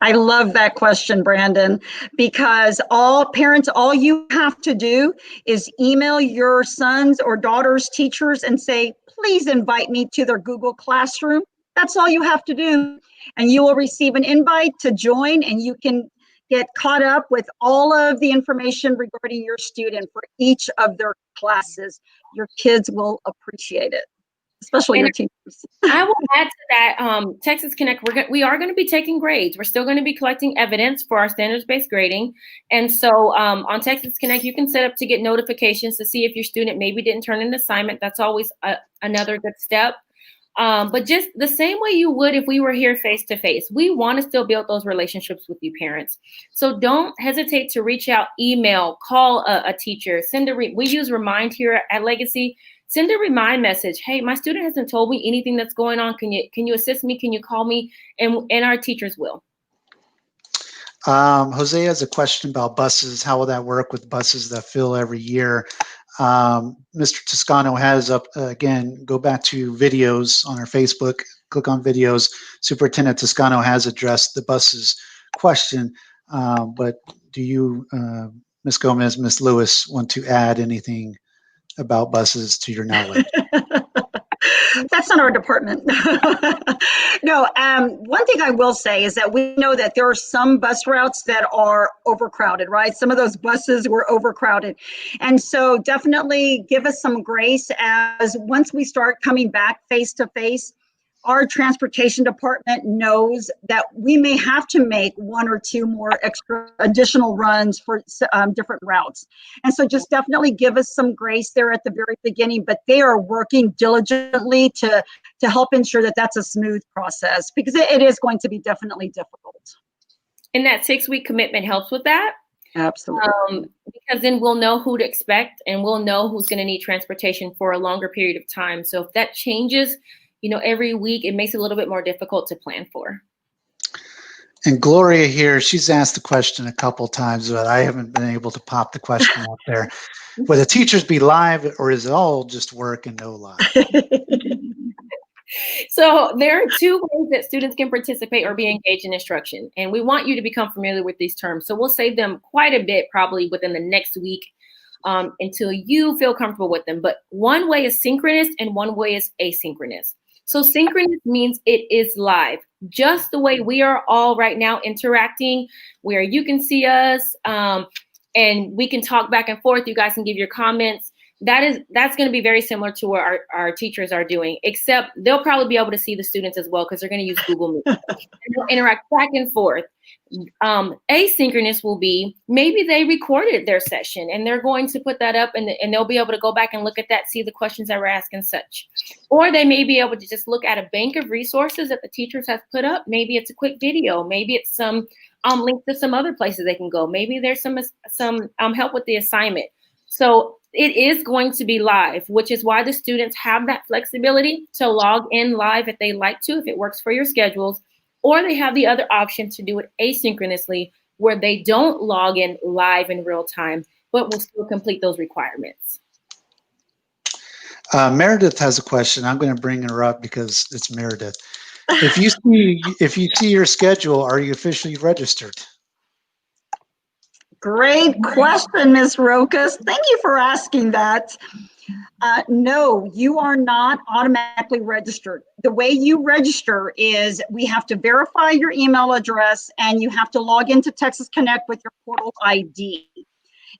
I love that question, Brandon, because all you have to do is email your sons or daughters' teachers and say, please invite me to their Google Classroom. That's all you have to do. And you will receive an invite to join, and you can get caught up with all of the information regarding your student for each of their classes. Your kids will appreciate it, especially your teachers. I will add to that, Texas Connect, we are going to be taking grades. We're still going to be collecting evidence for our standards-based grading. And so on Texas Connect, you can set up to get notifications to see if your student maybe didn't turn in an assignment. That's always another good step. But just the same way you would if we were here face-to-face, we want to still build those relationships with you parents. So don't hesitate to reach out, email, call a teacher, we use Remind here at Legacy. Send a remind message. Hey, my student hasn't told me anything that's going on. Can you assist me? Can you call me? And our teachers will. Jose has a question about buses. How will that work with buses that fill every year? Mr. Toscano has up, again, go back to videos on our Facebook, click on videos. Superintendent Toscano has addressed the buses question, but do you, Ms. Gomez, Ms. Lewis, want to add anything about buses to your knowledge? That's not our department. No, one thing I will say is that we know that there are some bus routes that are overcrowded, right? Some of those buses were overcrowded. And so definitely give us some grace as once we start coming back face to face, our transportation department knows that we may have to make 1 or 2 more extra additional runs for different routes. And so just definitely give us some grace there at the very beginning, but they are working diligently to help ensure that that's a smooth process, because it is going to be definitely difficult. And that 6-week commitment helps with that. Absolutely. Because then we'll know who to expect, and we'll know who's going to need transportation for a longer period of time. So if that changes, every week, it makes it a little bit more difficult to plan for. And Gloria here, she's asked the question a couple times, but I haven't been able to pop the question out there. Will the teachers be live, or is it all just work and no live? So there are 2 ways that students can participate or be engaged in instruction. And we want you to become familiar with these terms. So we'll save them quite a bit probably within the next week until you feel comfortable with them. But one way is synchronous and one way is asynchronous. So synchronous means it is live, just the way we are all right now interacting, where you can see us and we can talk back and forth. You guys can give your comments. That's going to be very similar to what our teachers are doing, except they'll probably be able to see the students as well because they're going to use Google Meet. And they'll interact back and forth. Asynchronous will be maybe they recorded their session and they're going to put that up and they'll be able to go back and look at that, see the questions that were asked and such. Or they may be able to just look at a bank of resources that the teachers have put up. Maybe it's a quick video. Maybe it's some link to some other places they can go. Maybe there's some help with the assignment. So it is going to be live, which is why the students have that flexibility to log in live if they like to, if it works for your schedules, or they have the other option to do it asynchronously, where they don't log in live in real time, but will still complete those requirements. Meredith has a question. I'm going to bring her up because it's Meredith. If you see your schedule, are you officially registered? Great question, Ms. Rokas. Thank you for asking that. No, you are not automatically registered. The way you register is we have to verify your email address and you have to log into Texas Connect with your portal ID.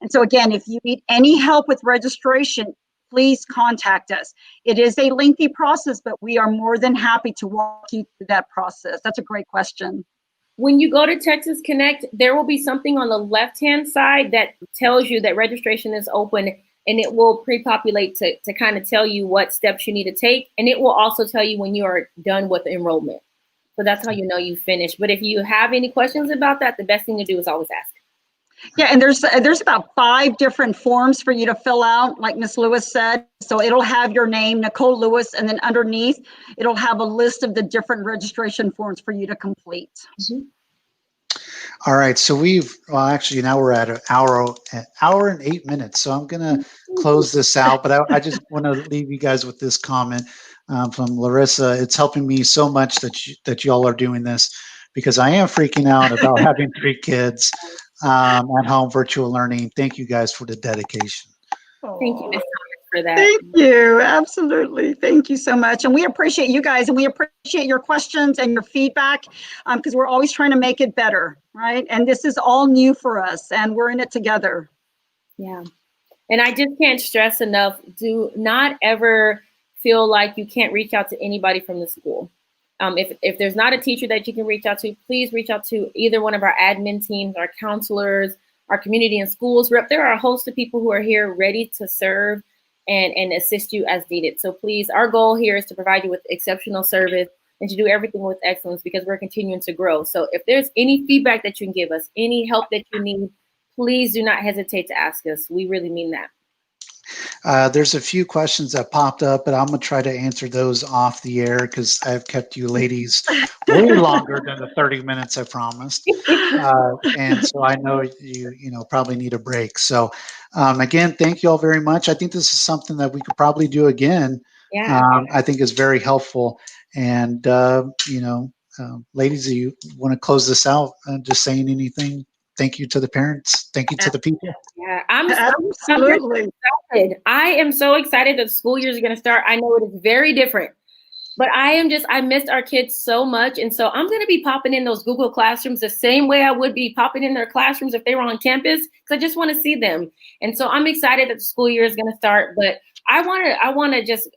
And so again, if you need any help with registration, please contact us. It is a lengthy process, but we are more than happy to walk you through that process. That's a great question. When you go to Texas Connect, there will be something on the left-hand side that tells you that registration is open, and it will pre-populate to kind of tell you what steps you need to take. And it will also tell you when you are done with enrollment. So that's how you know you finished. But if you have any questions about that, the best thing to do is always ask. Yeah, and there's about 5 different forms for you to fill out, like Ms. Lewis said. So it'll have your name, Nicole Lewis, and then underneath, it'll have a list of the different registration forms for you to complete. Mm-hmm. All right, so actually now we're at an hour and 8 minutes. So I'm going to close this out, but I just want to leave you guys with this comment from Larissa. It's helping me so much that y'all are doing this, because I am freaking out about having 3 kids at home virtual learning. Thank you guys for the dedication. Thank you, Ms. Thomas, for that. Thank you. Absolutely. Thank you so much. And we appreciate you guys, and we appreciate your questions and your feedback, because we're always trying to make it better, right? And this is all new for us, and we're in it together. Yeah. And I just can't stress enough, do not ever feel like you can't reach out to anybody from the school. If there's not a teacher that you can reach out to, please reach out to either one of our admin teams, our counselors, our community and schools rep. There are a host of people who are here ready to serve and assist you as needed. So please, our goal here is to provide you with exceptional service and to do everything with excellence, because we're continuing to grow. So if there's any feedback that you can give us, any help that you need, please do not hesitate to ask us. We really mean that. There's a few questions that popped up, but I'm going to try to answer those off the air, because I've kept you ladies way longer than the 30 minutes I promised. And so I know you probably need a break. So again, thank you all very much. I think this is something that we could probably do again. Yeah. I think is very helpful. And, ladies, do you want to close this out? Just saying anything? Thank you to the parents. Thank you to the people. Yeah, I'm Absolutely. excited. I am so excited that the school year is going to start. I know it is very different, but I missed our kids so much. And so I'm going to be popping in those Google Classrooms the same way I would be popping in their classrooms if they were on campus, because I just want to see them. And so I'm excited that the school year is going to start, but I want to just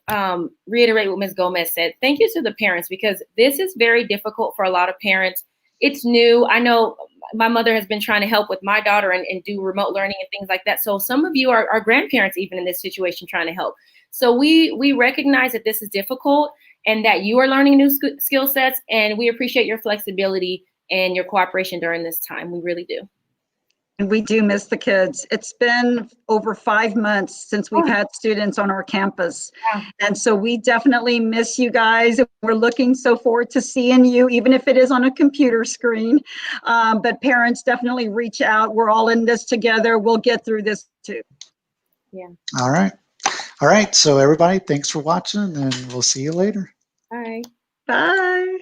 reiterate what Ms. Gomez said. Thank you to the parents, because this is very difficult for a lot of parents. It's new. I know my mother has been trying to help with my daughter and do remote learning and things like that. So some of you are grandparents even in this situation trying to help. So we recognize that this is difficult and that you are learning new skill sets, and we appreciate your flexibility and your cooperation during this time. We really do. And we do miss the kids. It's been over 5 months since we've had students on our campus. Yeah. And so we definitely miss you guys. We're looking so forward to seeing you, even if it is on a computer screen. But parents, definitely reach out. We're all in this together. We'll get through this too. Yeah. All right. All right. So everybody, thanks for watching, and we'll see you later. Bye. Bye.